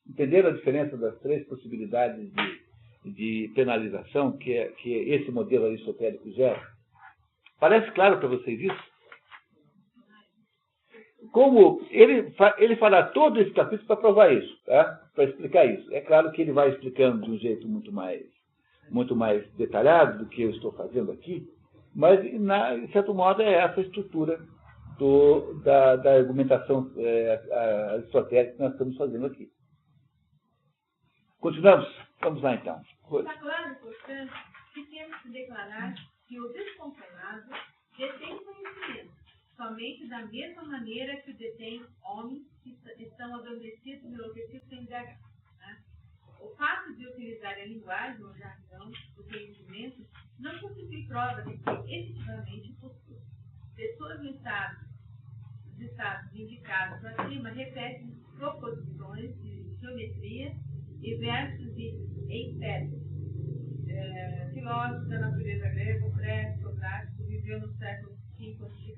Entenderam a diferença das três possibilidades de penalização que esse modelo aristotélico gera? Parece claro para vocês isso? Como ele fará todo esse capítulo para provar isso, tá? Para explicar isso. É claro que ele vai explicando de um jeito muito mais detalhado do que eu estou fazendo aqui, mas, de certo modo, é essa a estrutura da argumentação aristotélica que nós estamos fazendo aqui. Continuamos? Vamos lá, então. Está claro, portanto, que temos que declarar que o desconsolado detém conhecimento, somente da mesma maneira que o detém homens que estão adormecidos e enlouquecidos sem embriagar. Né? O fato de utilizar a linguagem ou jargão do conhecimento não constitui prova de que efetivamente possui. Pessoas nos estados indicados acima repetem proposições de geometria e versos de Eustébios. Filósofo da natureza grega, pré-socrático, viveu no século V a.C.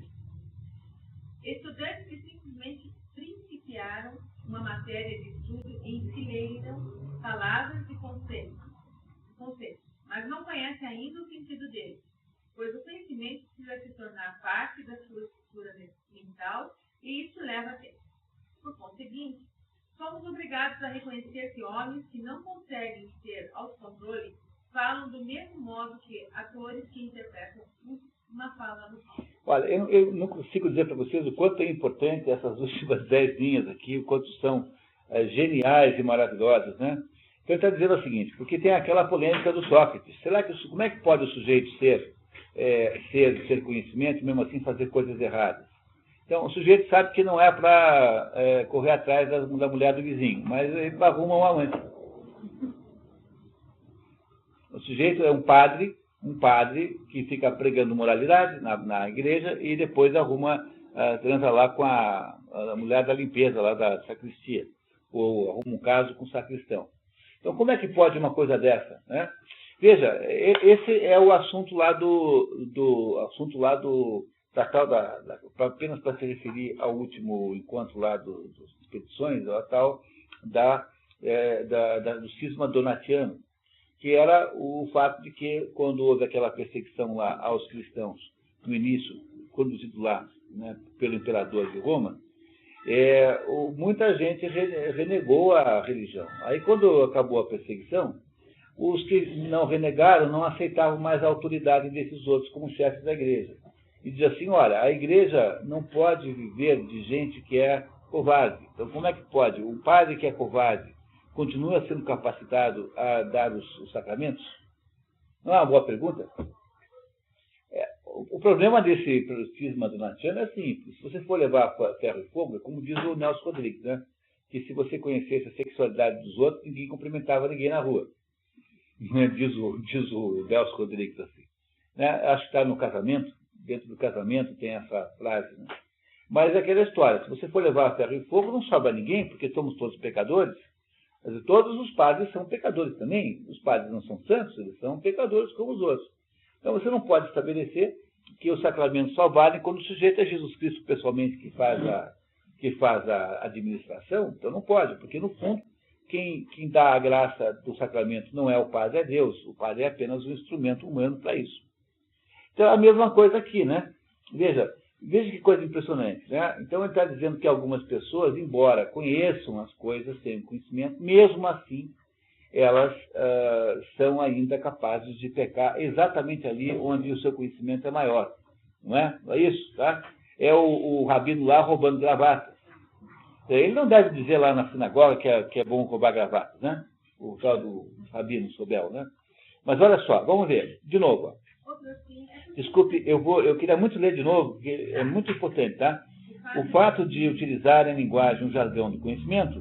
Estudantes que simplesmente principiaram uma matéria de estudo e enfileiram palavras e conceitos, mas não conhecem ainda o sentido deles, pois o conhecimento precisa se tornar parte da sua estrutura mental e isso leva tempo. Por conseguinte, somos obrigados a reconhecer que homens que não conseguem ter autocontrole falam do mesmo modo que atores que interpretam uma fala no palco. Olha, eu não consigo dizer para vocês o quanto é importante essas últimas 10 linhas aqui, o quanto são geniais e maravilhosas, né? Então ele está dizendo o seguinte, porque tem aquela polêmica do Sócrates. Como é que pode o sujeito ser conhecimento e mesmo assim fazer coisas erradas? Então, o sujeito sabe que não é para correr atrás da mulher do vizinho, mas ele arruma um amante. O sujeito é um padre que fica pregando moralidade na igreja e depois arruma, transa lá com a mulher da limpeza, lá da sacristia, ou arruma um caso com o sacristão. Então, como é que pode uma coisa dessa, né? Veja, esse é o assunto lá apenas para se referir ao último encontro lá das expedições, a tal do cisma donatiano, que era o fato de que, quando houve aquela perseguição lá aos cristãos, no início, conduzido lá, né, pelo imperador de Roma, muita gente renegou a religião. Aí, quando acabou a perseguição, os que não renegaram não aceitavam mais a autoridade desses outros como chefes da igreja. E diz assim, olha, a igreja não pode viver de gente que é covarde. Então, como é que pode? Um padre que é covarde continua sendo capacitado a dar os sacramentos? Não é uma boa pergunta? O problema desse cisma donatiano é simples. Se você for levar a ferro e fogo, é como diz o Nelson Rodrigues, né? Que se você conhecesse a sexualidade dos outros, ninguém cumprimentava ninguém na rua. Diz o Nelson Rodrigues assim. Né? Acho que está no casamento, dentro do casamento tem essa frase. Né? Mas é aquela história, se você for levar a ferro e fogo, não sobra ninguém, porque somos todos pecadores. Mas todos os padres são pecadores também. Os padres não são santos, eles são pecadores como os outros. Então você não pode estabelecer que os sacramentos só valem quando o sujeito é Jesus Cristo pessoalmente que faz a administração. Então não pode, porque no fundo quem dá a graça do sacramento não é o padre, é Deus. O padre é apenas um instrumento humano para isso. Então é a mesma coisa aqui, né? Veja que coisa impressionante, né? Então ele está dizendo que algumas pessoas, embora conheçam as coisas, tenham conhecimento, mesmo assim elas são ainda capazes de pecar exatamente ali onde o seu conhecimento é maior. Não é? É isso, tá? É o rabino lá roubando gravatas. Ele não deve dizer lá na sinagoga que é bom roubar gravatas, né? O tal do rabino Sobel, né? Mas olha só, vamos ver, de novo. Ó. Desculpe, eu queria muito ler de novo, porque é muito importante, tá? O fato de utilizar em linguagem um jargão de conhecimento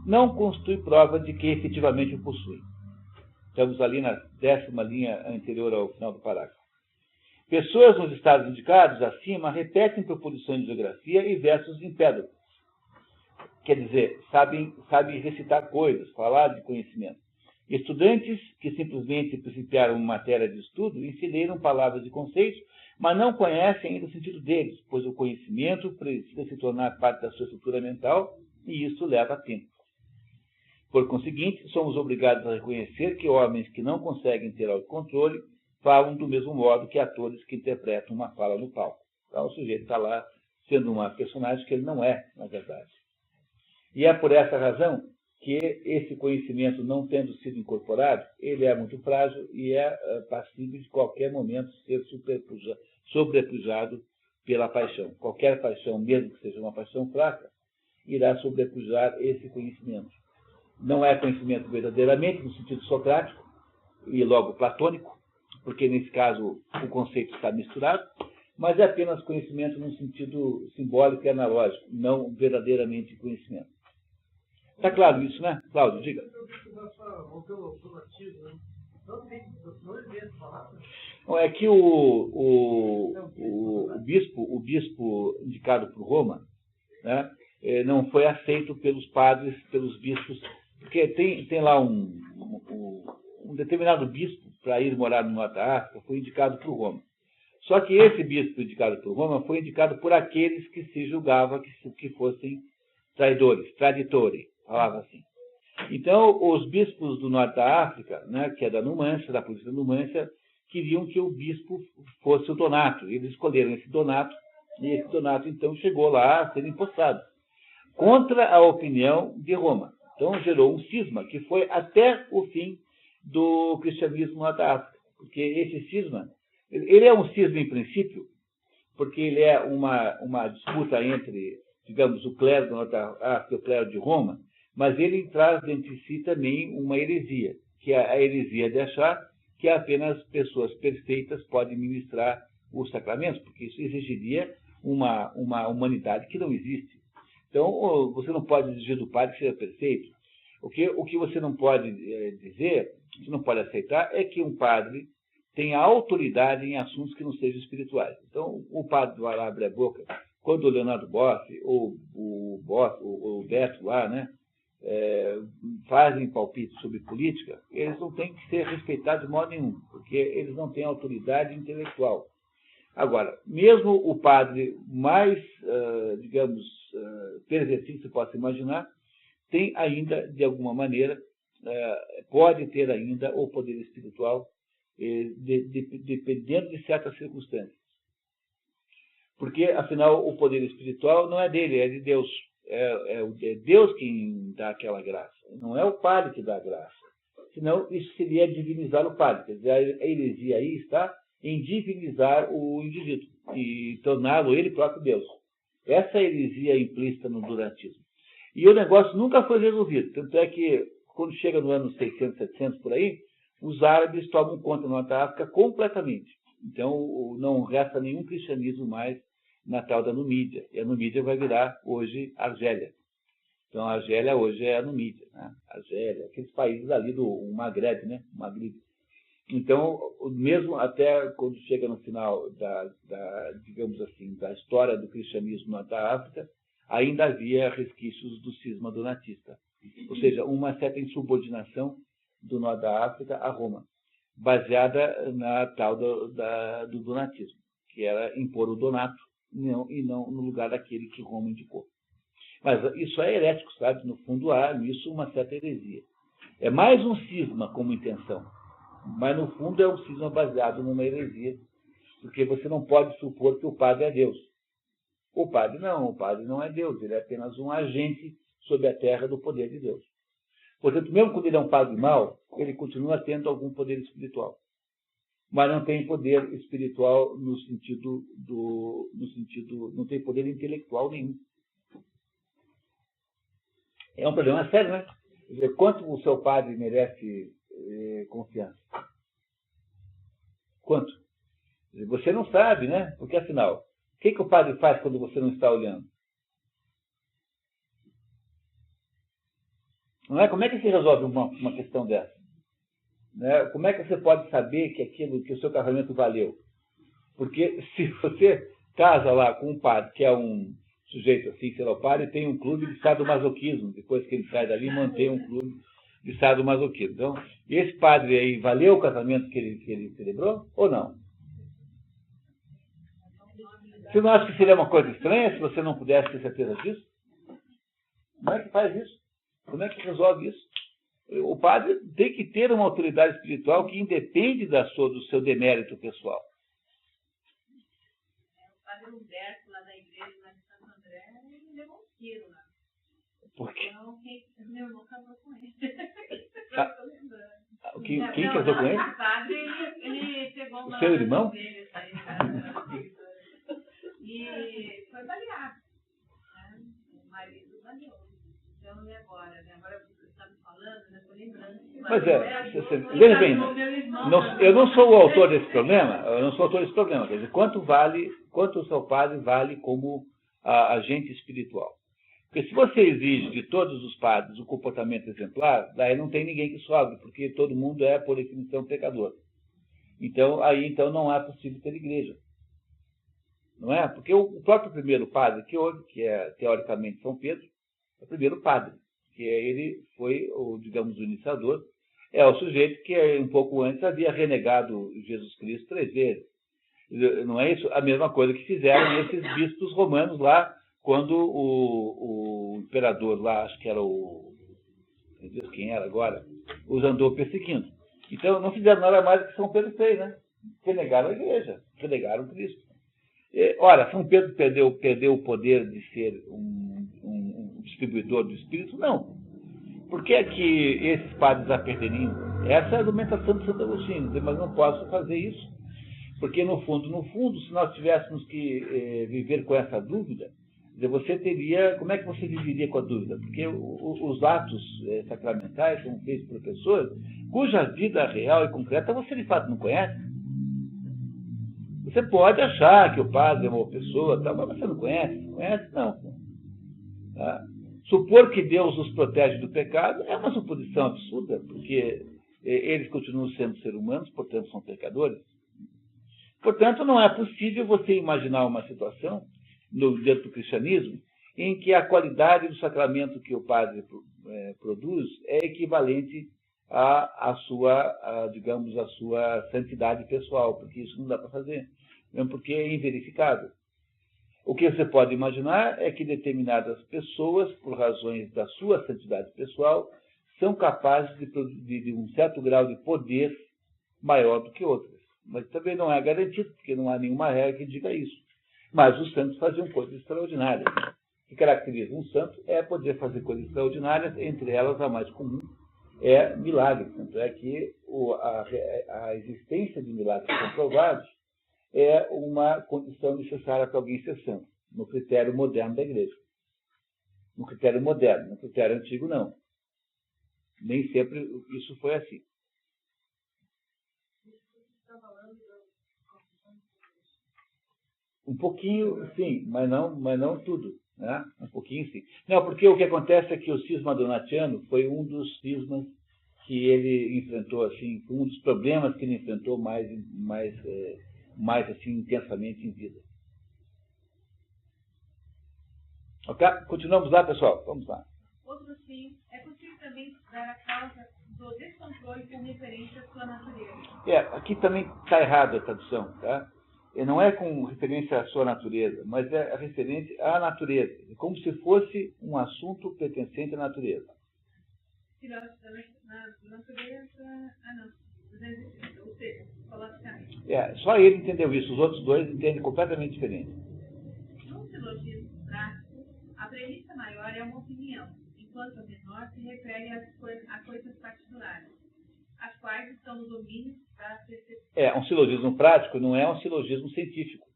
não constitui prova de que efetivamente o possui. Estamos ali na 10ª linha anterior ao final do parágrafo. Pessoas nos estados indicados acima repetem proposições de geografia e versos empédocos. Quer dizer, sabem recitar coisas, falar de conhecimento. Estudantes que simplesmente principiaram uma matéria de estudo ensineiram palavras e conceitos, mas não conhecem ainda o sentido deles, pois o conhecimento precisa se tornar parte da sua estrutura mental e isso leva tempo. Por conseguinte, somos obrigados a reconhecer que homens que não conseguem ter autocontrole falam do mesmo modo que atores que interpretam uma fala no palco. Então, o sujeito está lá sendo uma personagem que ele não é, na verdade. E é por essa razão que esse conhecimento, não tendo sido incorporado, ele é muito frágil e é passível de qualquer momento ser sobrepujado pela paixão. Qualquer paixão, mesmo que seja uma paixão fraca, irá sobrepujar esse conhecimento. Não é conhecimento verdadeiramente, no sentido socrático, e logo platônico, porque nesse caso o conceito está misturado, mas é apenas conhecimento no sentido simbólico e analógico, não verdadeiramente conhecimento. Está claro isso, né? Cláudio, diga. É que o bispo indicado por Roma, né, não foi aceito pelos padres, pelos bispos, porque tem lá um determinado bispo para ir morar no norte da África, foi indicado por Roma. Só que esse bispo indicado por Roma foi indicado por aqueles que se julgava que fossem traidores, traditores, falava assim. Então, os bispos do norte da África, né, que é da Numância, da província da Numância, queriam que o bispo fosse o Donato. Eles escolheram esse Donato, e esse Donato, então, chegou lá a ser empossado, contra a opinião de Roma. Então, gerou um cisma, que foi até o fim do cristianismo no norte da África. Porque esse cisma, ele é um cisma em princípio, porque ele é uma disputa entre, digamos, o clero do norte da África e o clero de Roma, mas ele traz dentro de si também uma heresia, que é a heresia de achar que apenas pessoas perfeitas podem ministrar os sacramentos, porque isso exigiria uma humanidade que não existe. Então, você não pode exigir do padre que seja perfeito. O que você não pode dizer, você não pode aceitar, é que um padre tenha autoridade em assuntos que não sejam espirituais. Então, o padre vai lá abrir a boca, quando o Leonardo Boff, ou o Beto lá, né, fazem palpite sobre política, eles não têm que ser respeitados de modo nenhum, porque eles não têm autoridade intelectual. Agora, mesmo o padre mais, digamos, pervertido que você possa imaginar, tem ainda, de alguma maneira, pode ter ainda o poder espiritual, dependendo de certas circunstâncias. Porque, afinal, o poder espiritual não é dele, é de Deus. É Deus quem dá aquela graça. Não é o padre que dá a graça. Senão, isso seria divinizar o padre. Quer dizer, a heresia aí está em divinizar o indivíduo e torná-lo ele próprio Deus. Essa é a heresia implícita no durantismo. E o negócio nunca foi resolvido. Tanto é que, quando chega no ano 600, 700, por aí, os árabes tomam conta da Norte África completamente. Então, não resta nenhum cristianismo mais na tal da Numídia. E a Numídia vai virar, hoje, Argélia. Então, a Argélia hoje é a Numídia. Né? Argélia, aqueles países ali do Maghreb, né? Maghreb. Então, mesmo até quando chega no final digamos assim, da história do cristianismo na África, ainda havia resquícios do cisma donatista. Ou seja, uma certa insubordinação do norte da África a Roma, baseada na tal do donatismo, que era impor o donato e não no lugar daquele que Roma indicou. Mas isso é herético, sabe? No fundo há nisso uma certa heresia. É mais um cisma como intenção, mas no fundo é um cisma baseado numa heresia, porque você não pode supor que o padre é Deus. O padre não é Deus, ele é apenas um agente sob a terra do poder de Deus. Portanto, mesmo quando ele é um padre mau, ele continua tendo algum poder espiritual. Mas não tem poder espiritual no sentido, não tem poder intelectual nenhum. É um problema sério, né? Quer dizer, quanto o seu padre merece confiança? Quanto? Você não sabe, né? Porque, afinal, o que o padre faz quando você não está olhando? Não é? Como é que se resolve uma questão dessa? Né? Como é que você pode saber que o seu casamento valeu? Porque se você casa lá com um padre que é um sujeito assim, sei lá, o padre tem um clube de sadomasoquismo, depois que ele sai dali, mantém um clube de sadomasoquismo. Então, esse padre aí valeu o casamento que ele celebrou ou não? Você não acha que seria uma coisa estranha se você não pudesse ter certeza disso? Como é que faz isso? Como é que resolve isso? O padre tem que ter uma autoridade espiritual que independe do seu demérito pessoal. O padre Humberto, lá da igreja lá de Santo André, ele levou um tiro lá. Por quê? Então, meu irmão casou com ele. Quem casou com ele? O padre, ele pegou uma... O seu irmão? Dele, e foi baleado. Né? O marido baleou. Então, e agora? Agora você está me falando, né? Estou lembrando. Pois veja bem, eu não sou o autor desse problema, quer dizer, quanto o seu padre vale como agente espiritual. Porque se você exige de todos os padres o comportamento exemplar, daí não tem ninguém que sobre, porque todo mundo é, por definição, pecador. Então, aí não é possível ter igreja. Não é? Porque o próprio primeiro padre que houve, que é teoricamente São Pedro, é o primeiro padre, que ele foi, digamos, o iniciador, é o sujeito que um pouco antes havia renegado Jesus Cristo 3 vezes. Não é isso a mesma coisa que fizeram esses bispos romanos lá, quando o imperador lá, acho que era meu Deus, quem era agora, os andou perseguindo. Então, não fizeram nada mais do que São Pedro fez, né? Renegaram a igreja, renegaram Cristo. Ora, São Pedro perdeu o poder de ser um distribuidor do Espírito? Não. Por que é que esses padres a perderiam? Essa é a argumentação de Santo Agostinho, mas não posso fazer isso. Porque, no fundo, se nós tivéssemos que viver com essa dúvida, você teria... Como é que você viveria com a dúvida? Porque os atos sacramentais são feitos por pessoas cuja vida real e concreta você, de fato, não conhece. Você pode achar que o padre é uma boa pessoa, mas você não conhece. Conhece? Não. Tá? Supor que Deus os protege do pecado é uma suposição absurda, porque eles continuam sendo seres humanos, portanto são pecadores. Portanto, não é possível você imaginar uma situação, dentro do cristianismo, em que a qualidade do sacramento que o padre produz é equivalente à sua, digamos, à sua santidade pessoal, porque isso não dá para fazer, mesmo porque é inverificável. O que você pode imaginar é que determinadas pessoas, por razões da sua santidade pessoal, são capazes de um certo grau de poder maior do que outras. Mas também não é garantido, porque não há nenhuma regra que diga isso. Mas os santos faziam coisas extraordinárias. O que caracteriza um santo é poder fazer coisas extraordinárias, entre elas a mais comum é milagres. Tanto é que a existência de milagres comprovados é uma condição necessária para alguém ser santo, no critério moderno da igreja. No critério moderno, no critério antigo, não. Nem sempre isso foi assim. Um pouquinho, sim, mas não tudo. Né? Um pouquinho, sim. Não, porque o que acontece é que o cisma donatiano foi um dos cismas que ele enfrentou, assim, um dos problemas que ele enfrentou mais assim, intensamente em vida. Ok? Continuamos lá, pessoal? Vamos lá. Outro sim, é possível também dar a causa do descontrole com referência à sua natureza. Aqui também está errado a tradução, tá? E não é com referência à sua natureza, mas é referente à natureza, como se fosse um assunto pertencente à natureza. Na natureza, não. Ou seja, psicologicamente. Só ele entendeu isso, os outros dois entendem completamente diferente. Num silogismo prático, a premissa maior é uma opinião, enquanto a menor se refere a coisas particulares, as quais estão no domínio da percepção. Um silogismo prático não é um silogismo científico.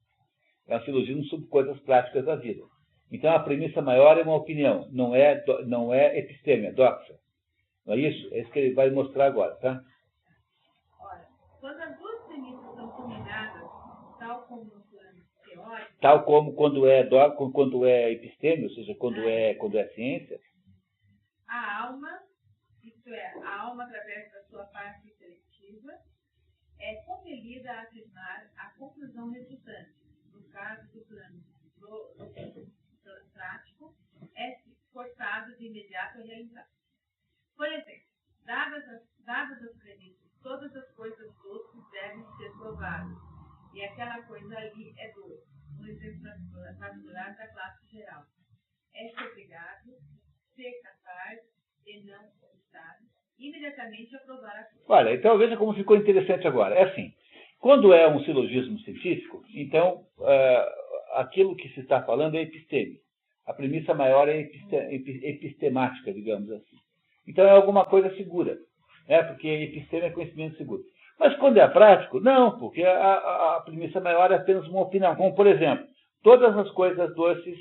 É um silogismo sobre coisas práticas da vida. Então, a premissa maior é uma opinião, não é episteme, é doxa. Não é isso? É isso que ele vai mostrar agora, tá? Ora, quando as duas premissas são combinadas, tal como no plano teórico... Tal como quando é episteme, ou seja, quando é ciência... A alma, isto é, a alma através da sua parte seletiva, é compelida a afirmar a conclusão resultante. No caso do plano prático, é forçado de imediato a realizar. Por exemplo, dadas as premissas, todas as coisas doces devem ser provadas, e aquela coisa ali é doce. Um exemplo particular da classe geral. É obrigado, ser capaz e não obstado, imediatamente a provar a coisa. Olha, então veja como ficou interessante agora. É assim, quando é um silogismo científico, então aquilo que se está falando é episteme. A premissa maior é epistemática, digamos assim. Então é alguma coisa segura, né? Porque episteme é conhecimento seguro. Mas quando é prático, não, porque a premissa maior é apenas uma opinião. Como, por exemplo, todas as coisas doces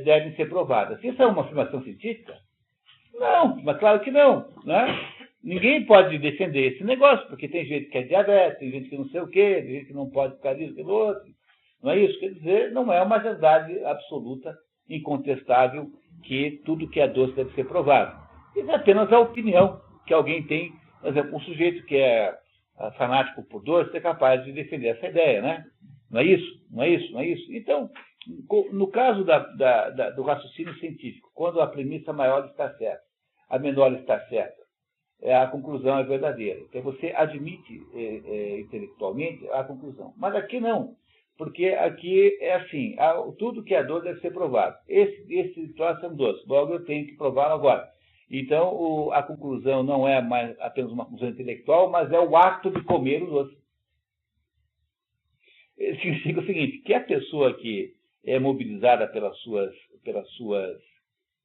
devem ser provadas. Isso é uma afirmação científica? Não, mas claro que não, né? Ninguém pode defender esse negócio, porque tem gente que é diabetes, tem gente que não sei o quê, tem gente que não pode ficar disso, pelo outro. Não é isso? Quer dizer, não é uma verdade absoluta, incontestável, que tudo que é doce deve ser provado. Isso é apenas a opinião que alguém tem. Por exemplo, um sujeito que é fanático por doce é capaz de defender essa ideia, né? Não é isso? Não é isso? Não é isso? Então, no caso do raciocínio científico, quando a premissa maior está certa, a menor está certa, a conclusão é verdadeira. Então, você admite intelectualmente a conclusão. Mas aqui não, porque aqui é assim, tudo que é doce deve ser provado. Esse troço é um doce, logo eu tenho que prová-lo agora. Então, a conclusão não é mais apenas uma conclusão intelectual, mas é o ato de comer o doce. Significa o seguinte, que a pessoa que é mobilizada pelas suas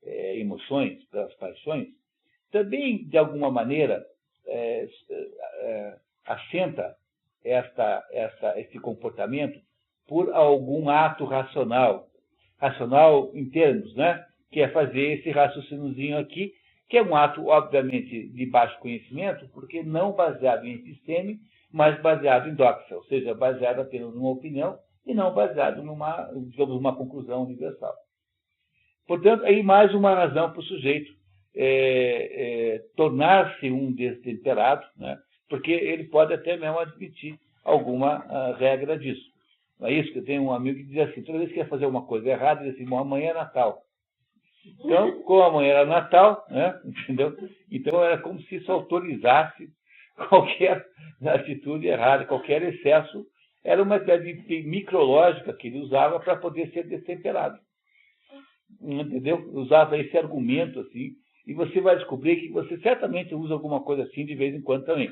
emoções, pelas paixões, também, de alguma maneira, assenta esse comportamento por algum ato racional em termos, né? Que é fazer esse raciocíniozinho aqui, que é um ato, obviamente, de baixo conhecimento, porque não baseado em episteme, mas baseado em doxa, ou seja, baseado apenas numa opinião e não baseado numa, digamos, uma conclusão universal. Portanto, aí mais uma razão para o sujeito tornar-se um destemperado, né? Porque ele pode até mesmo admitir alguma regra disso. Não é isso? Que eu tenho um amigo que diz assim, toda vez que quer fazer uma coisa errada, ele diz assim, bom, amanhã é Natal. Então, como amanhã era Natal, né? Entendeu? Então era como se isso autorizasse qualquer atitude errada, qualquer excesso. Era uma espécie de micrológica que ele usava para poder ser destemperado. Entendeu? Usava esse argumento assim, e você vai descobrir que você certamente usa alguma coisa assim de vez em quando também.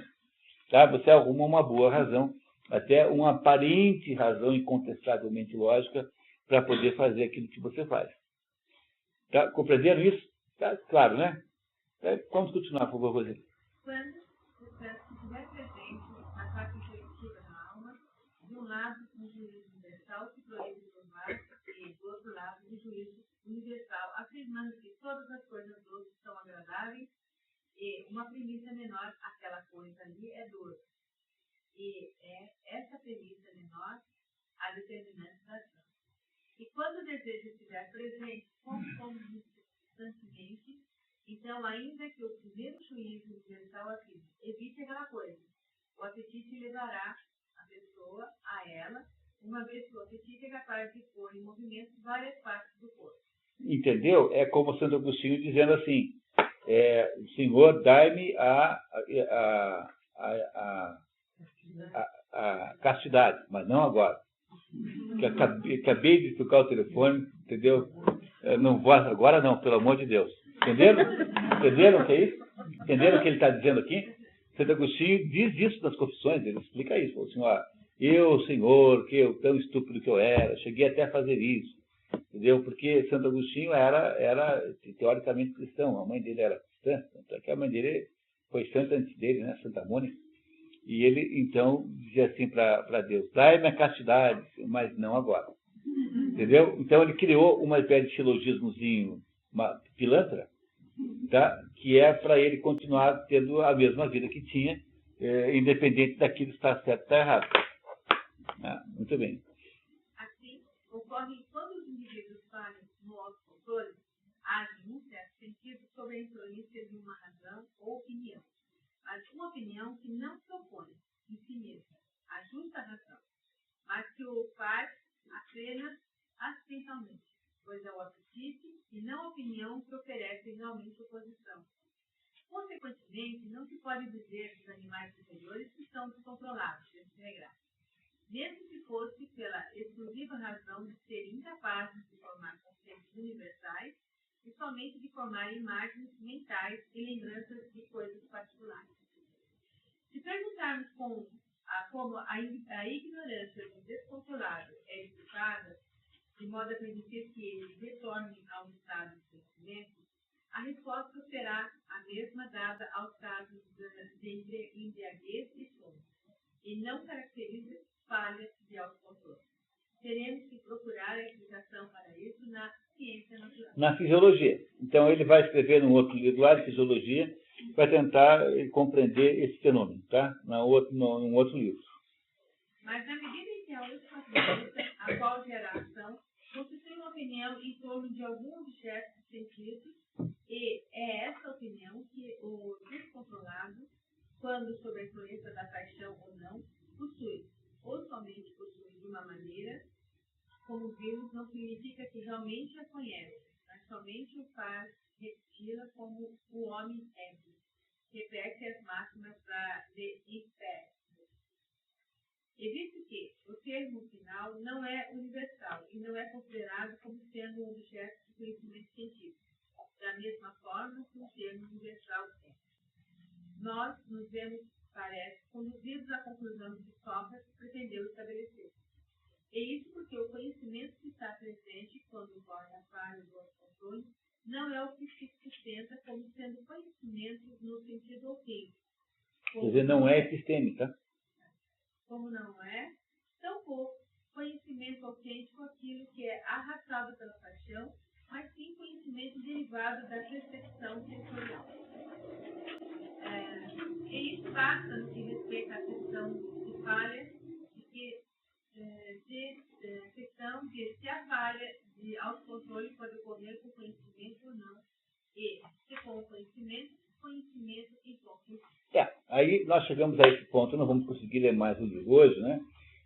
Tá? Você arruma uma boa razão, até uma aparente razão incontestavelmente lógica para poder fazer aquilo que você faz. Tá? Compreenderam isso? Tá? Claro, né? Vamos continuar, por favor, Roseli. Quando o processo estiver presente na parte coletiva da alma, de um lado, um juízo universal que proíbe o mal, e do outro lado, um juízo universal, afirmando que todas as coisas doces são agradáveis e uma premissa menor, aquela coisa ali é doce. E é essa premissa menor a determinante da ação. E quando o desejo estiver presente constantemente, então, ainda que o primeiro juízo universal afirme, evite aquela coisa, o apetite levará a pessoa a ela, uma vez que o apetite é capaz de pôr em movimento várias partes do corpo. Entendeu? É como Santo Agostinho dizendo assim, Senhor, dai-me a castidade, mas não agora. Que acabei de tocar o telefone, entendeu? Não vou, agora não, pelo amor de Deus. Entenderam? Entenderam o que é isso? Entenderam o que ele está dizendo aqui? Santo Agostinho diz isso nas confissões, ele explica isso. Falou assim, ó, eu, Senhor, que eu tão estúpido que eu era, cheguei até a fazer isso. Entendeu? Porque Santo Agostinho era teoricamente cristão, a mãe dele era cristã, tanto que a mãe dele foi santa antes dele, né? Santa Mônica. E ele, então, dizia assim para Deus, dai-me a castidade, mas não agora. Entendeu? Então, ele criou uma espécie de silogismozinho, uma pilantra, tá? Que é para ele continuar tendo a mesma vida que tinha, independente daquilo que está certo ou está errado. Muito bem. Assim, ocorre quando os indivíduos falham no autocontrole, agem num certo sentido sob a influência de uma razão ou opinião. Mas uma opinião que não se opõe em si mesma à justa razão, mas que o faz apenas acidentalmente, pois é o apetite e não a opinião que oferece realmente oposição. Consequentemente, não se pode dizer que os animais superiores que são descontrolados, mesmo que fosse pela exclusiva razão de serem incapazes de formar conceitos universais e somente de formar imagens mentais e lembranças de coisas particulares. Se perguntarmos como a ignorância do descontrolado é explicada, de modo a permitir que eles retornem ao estado de conhecimento, a resposta será a mesma dada aos casos de embriaguez e sono, e não caracteriza falhas de autocontrole. Teremos que procurar a explicação para isso na ciência natural. Na fisiologia. Então, ele vai escrever num outro livro lá de fisiologia para tentar compreender esse fenômeno, tá? Num outro livro. Mas na medida em que a última premissa, a qual gera a ação, constitui uma opinião em torno de algum objeto de sentido, e é essa opinião que o descontrolado, quando sob a influência da paixão ou não, possui, ou somente possui de uma maneira, como vimos, não significa que realmente a conhece, mas somente o faz repeti-la como o homem é. Repete as máximas de Hipéricles. E visto que o termo final não é universal e não é considerado como sendo um objeto de conhecimento científico, da mesma forma que o termo universal é. Nós nos vemos, parece, conduzidos à conclusão que Sócrates pretendeu estabelecer. E isso porque o conhecimento que está presente quando ocorre a falha do autocontrole não é o que se sustenta como sendo conhecimento no sentido autêntico. Quer dizer, não é epistêmica. Como não é, tampouco conhecimento autêntico aquilo que é arrastado pela paixão, mas sim conhecimento derivado da percepção sensorial. E isso passa no que respeita à questão de falha de questão de se a falha de autocontrole pode ocorrer com conhecimento ou não, e se com o conhecimento e ponto. Aí nós chegamos a esse ponto, não vamos conseguir ler mais o livro hoje, né?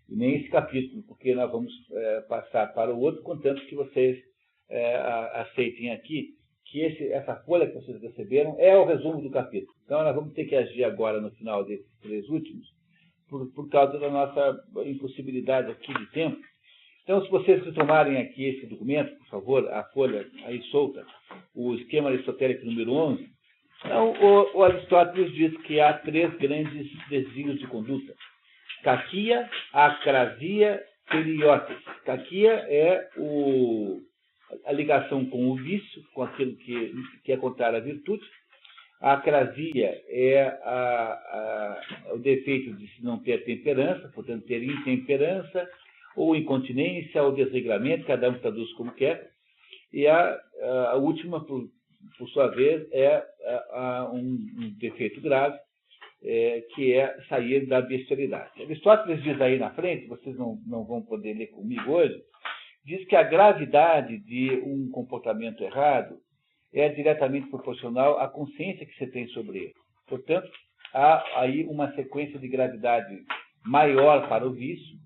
E nem esse capítulo, porque nós vamos passar para o outro, contanto que vocês aceitem aqui que essa folha que vocês receberam é o resumo do capítulo. Então nós vamos ter que agir agora no final desses 3 últimos, por causa da nossa impossibilidade aqui de tempo. Então, se vocês retomarem aqui esse documento, por favor, a folha aí solta, o esquema aristotélico número 11, então, o Aristóteles diz que há 3 grandes desvios de conduta: caquia, acrasia, periotes. Caquia é a ligação com o vício, com aquilo que é contrário à virtude. A acrasia é o defeito de se não ter temperança, portanto, ter intemperança, ou incontinência, ou desregramento, cada um traduz como quer. E a última, por sua vez, é um defeito grave, que é sair da bestialidade. Aristóteles diz aí na frente, vocês não vão poder ler comigo hoje, diz que a gravidade de um comportamento errado é diretamente proporcional à consciência que você tem sobre ele. Portanto, há aí uma sequência de gravidade maior para o vício,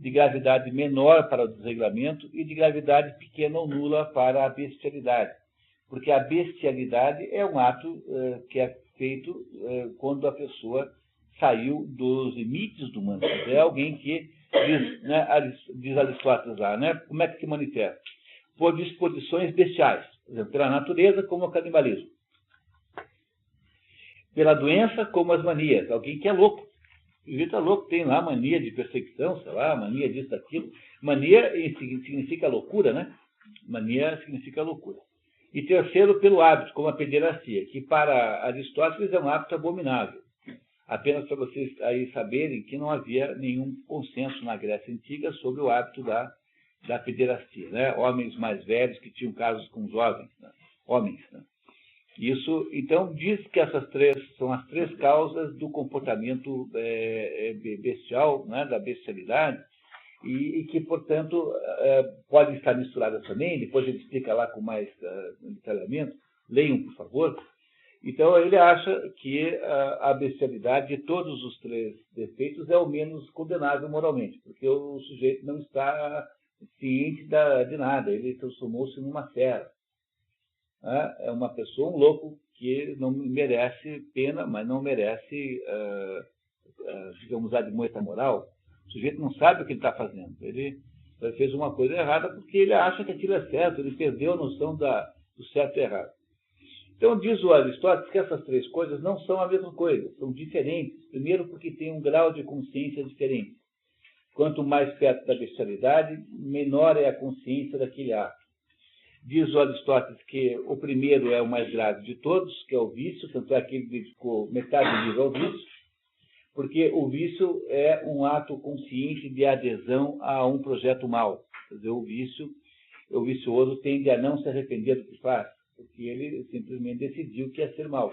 de gravidade menor para o desregramento e de gravidade pequena ou nula para a bestialidade. Porque a bestialidade é um ato que é feito quando a pessoa saiu dos limites do humano. É alguém que, diz Aristóteles lá, né? Como é que se manifesta? Por disposições bestiais. Por exemplo, pela natureza, como o canibalismo. Pela doença, como as manias. Alguém que é louco. O sujeito é louco, tem lá mania de perseguição, sei lá, mania disso, daquilo. Mania significa loucura, né? Mania significa loucura. E terceiro, pelo hábito, como a pederastia, que para Aristóteles é um hábito abominável. Apenas para vocês aí saberem que não havia nenhum consenso na Grécia Antiga sobre o hábito da pederastia, né? Homens mais velhos que tinham casos com jovens, né? Homens, né? Isso, então, diz que essas 3 são as 3 causas do comportamento bestial, né? Da bestialidade, e que, portanto, podem estar misturadas também. Depois ele explica lá com mais detalhamento. Leiam, por favor. Então, ele acha que a bestialidade de todos os 3 defeitos é o menos condenável moralmente, porque o sujeito não está ciente de nada, ele transformou-se numa fera. É uma pessoa, um louco, que não merece pena, mas não merece, digamos, usar de moita moral. O sujeito não sabe o que ele está fazendo. Ele fez uma coisa errada porque ele acha que aquilo é certo, ele perdeu a noção do certo e errado. Então, diz o Aristóteles que essas 3 coisas não são a mesma coisa, são diferentes. Primeiro, porque tem um grau de consciência diferente. Quanto mais perto da bestialidade, menor é a consciência daquele ato. Diz o Aristóteles que o primeiro é o mais grave de todos, que é o vício, tanto é que ele dedicou metade do livro ao vício, porque o vício é um ato consciente de adesão a um projeto mau. Quer dizer, o vicioso tende a não se arrepender do que faz, porque ele simplesmente decidiu que ia ser mau.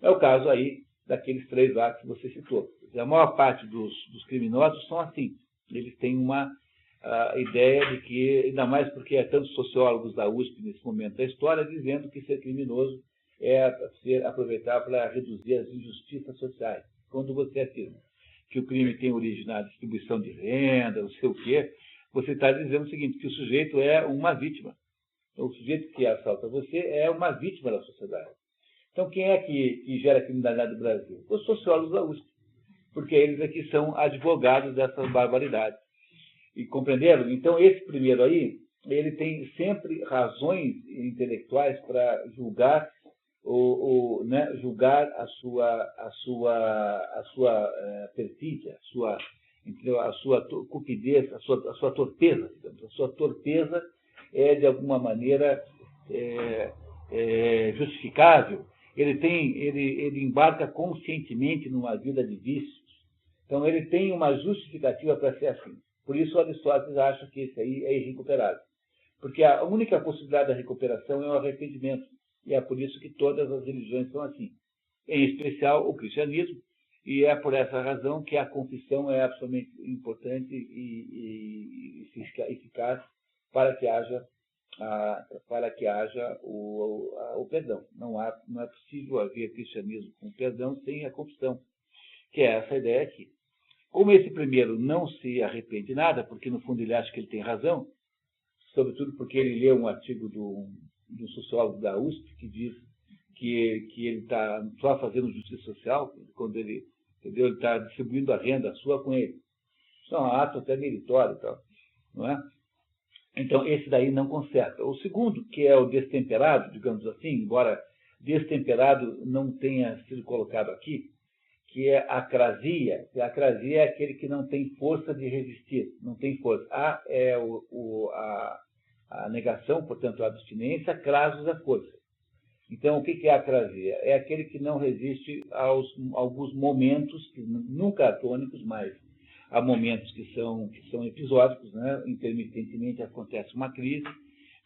É o caso aí daqueles 3 atos que você citou. A maior parte dos criminosos são assim. Eles têm uma ideia de que, ainda mais porque há tantos sociólogos da USP nesse momento da história, dizendo que ser criminoso é aproveitar para reduzir as injustiças sociais. Quando você afirma que o crime tem origem na distribuição de renda, não sei o quê, você está dizendo o seguinte, que o sujeito é uma vítima. Então, o sujeito que assalta você é uma vítima da sociedade. Então, quem é que gera criminalidade no Brasil? Os sociólogos da USP, porque eles aqui são advogados dessas barbaridades. E compreenderam? Então, esse primeiro aí, ele tem sempre razões intelectuais para julgar julgar a sua perfídia, a sua cupidez, a sua torpeza. Digamos. A sua torpeza é, de alguma maneira, justificável. Ele embarca conscientemente numa vida de vícios. Então, ele tem uma justificativa para ser assim. Por isso, Aristóteles acha que esse aí é irrecuperável. Porque a única possibilidade da recuperação é o arrependimento. E é por isso que todas as religiões são assim. Em especial o cristianismo, E é por essa razão que a confissão é absolutamente importante e eficaz para que haja o perdão. Não é possível haver cristianismo com perdão sem a confissão, que é essa ideia aqui. Como esse primeiro não se arrepende de nada, porque no fundo ele acha que ele tem razão, sobretudo porque ele leu um artigo do sociólogo da USP que diz que ele está só fazendo justiça social, quando ele está distribuindo a renda sua com ele. Isso é um ato até meritório, não é? Então, esse daí não conserta. O segundo, que é o destemperado, digamos assim, embora destemperado não tenha sido colocado aqui, que é a acrasia. A acrasia é aquele que não tem força de resistir, não tem força. A é a negação, portanto, a abstinência, crasos é força. Então, o que é a acrasia? É aquele que não resiste a alguns momentos, que nunca atônicos, mas há momentos que são episódicos, né? Intermitentemente acontece uma crise,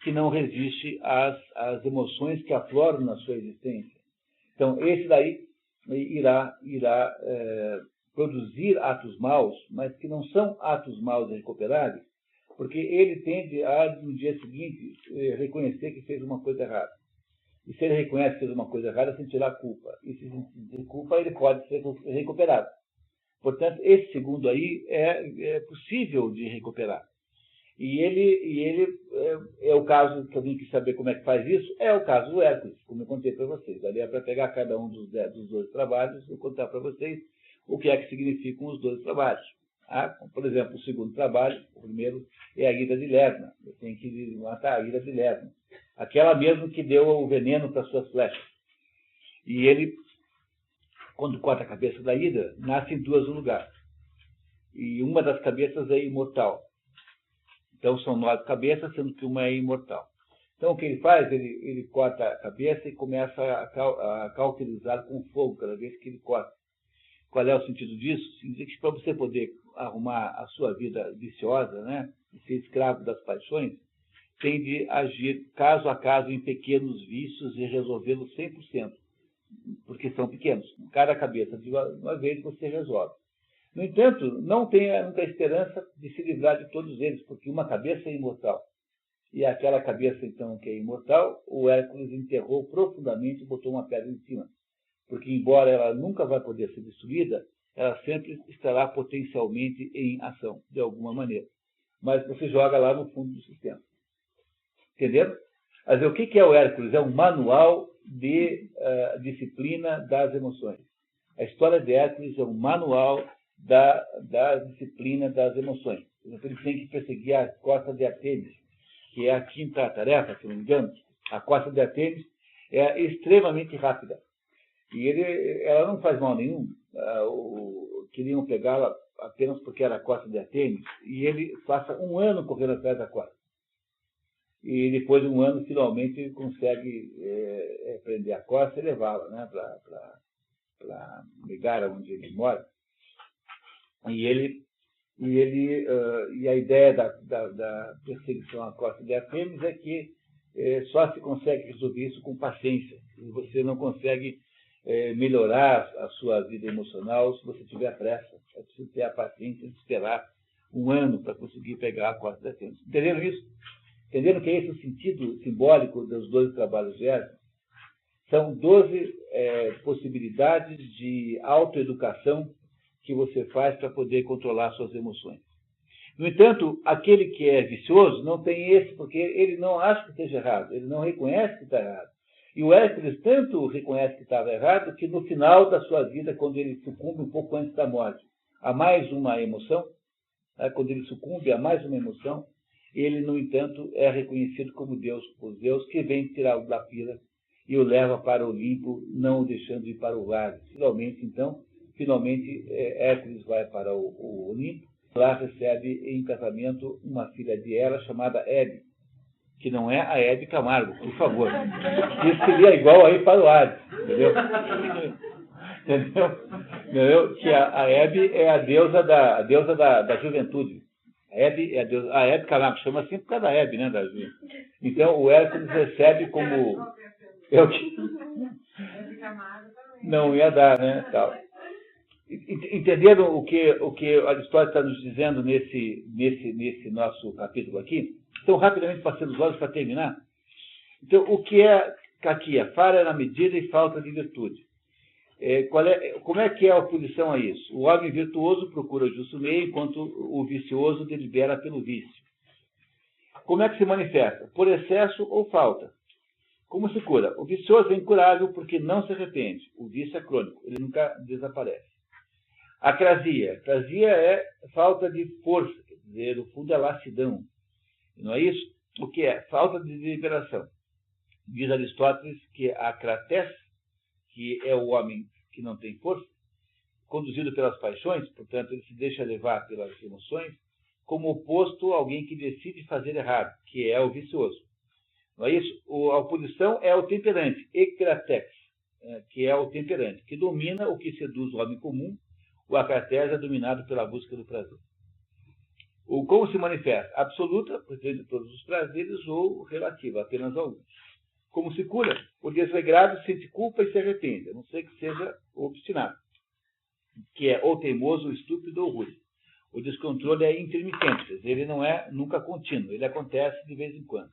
que não resiste às emoções que afloram na sua existência. Então, esse daí irá produzir atos maus, mas que não são atos maus irrecuperáveis, porque ele tende a, no dia seguinte, reconhecer que fez uma coisa errada. E se ele reconhece que fez uma coisa errada, sentirá culpa. E se sentir culpa, ele pode ser recuperado. Portanto, esse segundo aí é possível de recuperar. E ele é o caso que alguém quis saber como é que faz isso, é o caso do Hércules, como eu contei para vocês. Ali é para pegar cada um dos 12 trabalhos e contar para vocês o que é que significam os 12 trabalhos. Por exemplo, o segundo trabalho, o primeiro, é a ira de Lerna. Eu tenho que matar a ira de Lerna. Aquela mesmo que deu o veneno para suas flechas. E ele, quando corta a cabeça da ira, nasce em duas no lugar. E uma das cabeças é imortal. Então são 9 cabeças, sendo que uma é imortal. Então o que ele faz? Ele corta a cabeça e começa a cauterizar com fogo cada vez que ele corta. Qual é o sentido disso? Significa que para você poder arrumar a sua vida viciosa, né, e ser escravo das paixões, tem de agir caso a caso em pequenos vícios e resolvê-los 100%, porque são pequenos. Cada cabeça de uma vez você resolve. No entanto, não tenha nunca esperança de se livrar de todos eles, porque uma cabeça é imortal. E aquela cabeça, então, que é imortal, o Hércules enterrou profundamente e botou uma pedra em cima. Porque, embora ela nunca vai poder ser destruída, ela sempre estará potencialmente em ação, de alguma maneira. Mas você joga lá no fundo do sistema. Entenderam? Mas o que é o Hércules? É um manual de disciplina das emoções. A história de Hércules é um manual da disciplina das emoções. Ele tem que perseguir a costa de Artemis, que é a quinta tarefa, se não me engano. A costa de Artemis é extremamente rápida. E ela não faz mal nenhum. Queriam pegá-la apenas porque era a costa de Artemis, e ele passa um ano correndo atrás da costa. E depois de um ano, finalmente, ele consegue prender a costa e levá-la, né, para Megara, onde ele mora. E a ideia da perseguição à costa de Artemis é que só se consegue resolver isso com paciência. Você não consegue melhorar a sua vida emocional se você tiver pressa. É preciso ter a paciência de esperar um ano para conseguir pegar a costa de Artemis. Entenderam isso? Entenderam que esse é o sentido simbólico dos 12 trabalhos de Hércules? São 12 possibilidades de autoeducação que você faz para poder controlar suas emoções. No entanto, aquele que é vicioso não tem esse, porque ele não acha que esteja errado, ele não reconhece que está errado. E o Hércules tanto reconhece que estava errado, que no final da sua vida, quando ele sucumbe um pouco antes da morte, a mais uma emoção, quando ele sucumbe a mais uma emoção, ele, no entanto, é reconhecido como Deus, por Deus, que vem tirá-lo da pira e o leva para o Olimpo, não o deixando ir para o Hades. Finalmente, Hércules vai para o Olimpo. Lá recebe em casamento uma filha de Hera chamada Hebe, que não é a Hebe Camargo, por favor. Isso seria igual aí para o Hades, entendeu? Entendeu? Que a Hebe é a deusa da juventude. A Hebe é a deusa. A Hebe Camargo chama assim por causa da Hebe, né? Então, o Hércules recebe como... Não ia dar, né? Tal. Entenderam o que Aristóteles está nos dizendo nesse nosso capítulo aqui? Então, rapidamente, passando os olhos para terminar. Então, o que é caquia? Falha na medida e falta de virtude. Como é que é a oposição a isso? O homem virtuoso procura o justo meio, enquanto o vicioso delibera pelo vício. Como é que se manifesta? Por excesso ou falta. Como se cura? O vicioso é incurável porque não se arrepende. O vício é crônico, ele nunca desaparece. A crasia. Crasia é falta de força, quer dizer, no fundo é lassidão. Não é isso? O que é? Falta de deliberação. Diz Aristóteles que a crates, que é o homem que não tem força, conduzido pelas paixões, portanto, ele se deixa levar pelas emoções, como oposto a alguém que decide fazer errado, que é o vicioso. Não é isso? A oposição é o temperante, ecratex, que é o temperante, que domina o que seduz o homem comum. O acrates é dominado pela busca do prazer. Como se manifesta? Absoluta, presente de todos os prazeres, ou relativa, apenas a alguns. Como se cura? O desregrado sente culpa e se arrepende, a não ser que seja obstinado, que é ou teimoso, ou estúpido, ou ruim. O descontrole é intermitente, ele não é nunca contínuo, ele acontece de vez em quando.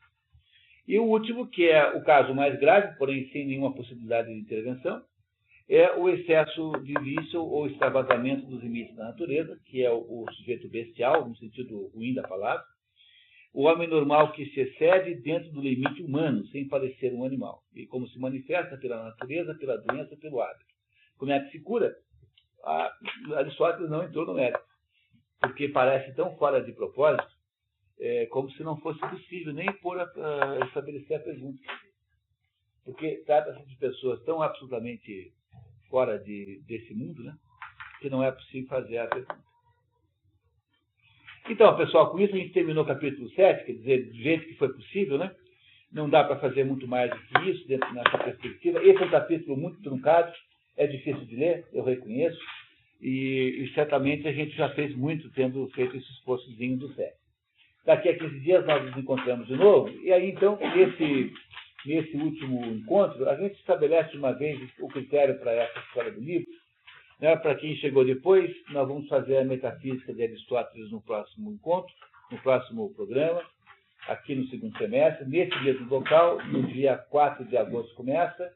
E o último, que é o caso mais grave, porém sem nenhuma possibilidade de intervenção, é o excesso de vício ou extravasamento dos limites da natureza, que é o sujeito bestial, no sentido ruim da palavra. O homem normal que se excede dentro do limite humano, sem parecer um animal. E como se manifesta pela natureza, pela doença, pelo hábito. Como é que se cura? Aristóteles não entrou no mérito, porque parece tão fora de propósito, como se não fosse possível nem estabelecer a pergunta. Porque trata-se de pessoas tão absolutamente fora desse mundo, né, que não é possível fazer a pergunta. Então, pessoal, com isso a gente terminou o capítulo 7, quer dizer, do jeito que foi possível, né? Não dá para fazer muito mais do que isso dentro dessa perspectiva. Esse é um capítulo muito truncado, é difícil de ler, eu reconheço, e certamente a gente já fez muito tendo feito esse esforçozinho do 7. Daqui a 15 dias nós nos encontramos de novo, e aí então, nesse último encontro, a gente estabelece uma vez o critério para essa história do livro. Né? Para quem chegou depois, nós vamos fazer a metafísica de Aristóteles no próximo encontro, no próximo programa, aqui no segundo semestre, nesse mesmo local, no dia 4 de agosto começa,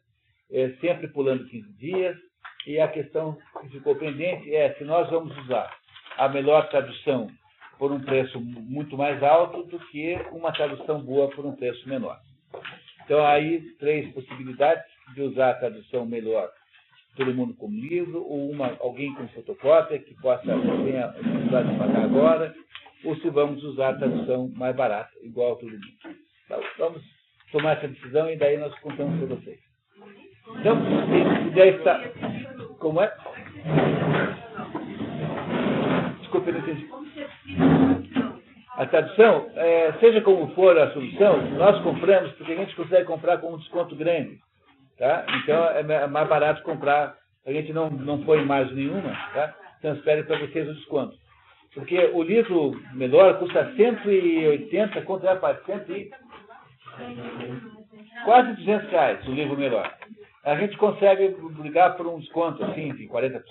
sempre pulando 15 dias, e a questão que ficou pendente é se nós vamos usar a melhor tradução por um preço muito mais alto do que uma tradução boa por um preço menor. Então, aí, 3 possibilidades de usar a tradução melhor, todo mundo como livro, ou alguém com fotocópia, que possa ter a possibilidade de pagar agora, ou se vamos usar a tradução mais barata, igual a todo mundo. Então, vamos tomar essa decisão e daí nós contamos para vocês. Então, se puder estar... Como é? Desculpe, não entendi. A tradução, seja como for a solução, nós compramos porque a gente consegue comprar com um desconto grande. Tá? Então, é mais barato comprar. A gente não põe margem nenhuma, tá? Transfere para vocês o desconto. Porque o livro melhor custa 180, quanto é, pai? Quase 200 reais o livro melhor. A gente consegue brigar por um desconto assim, de 40%.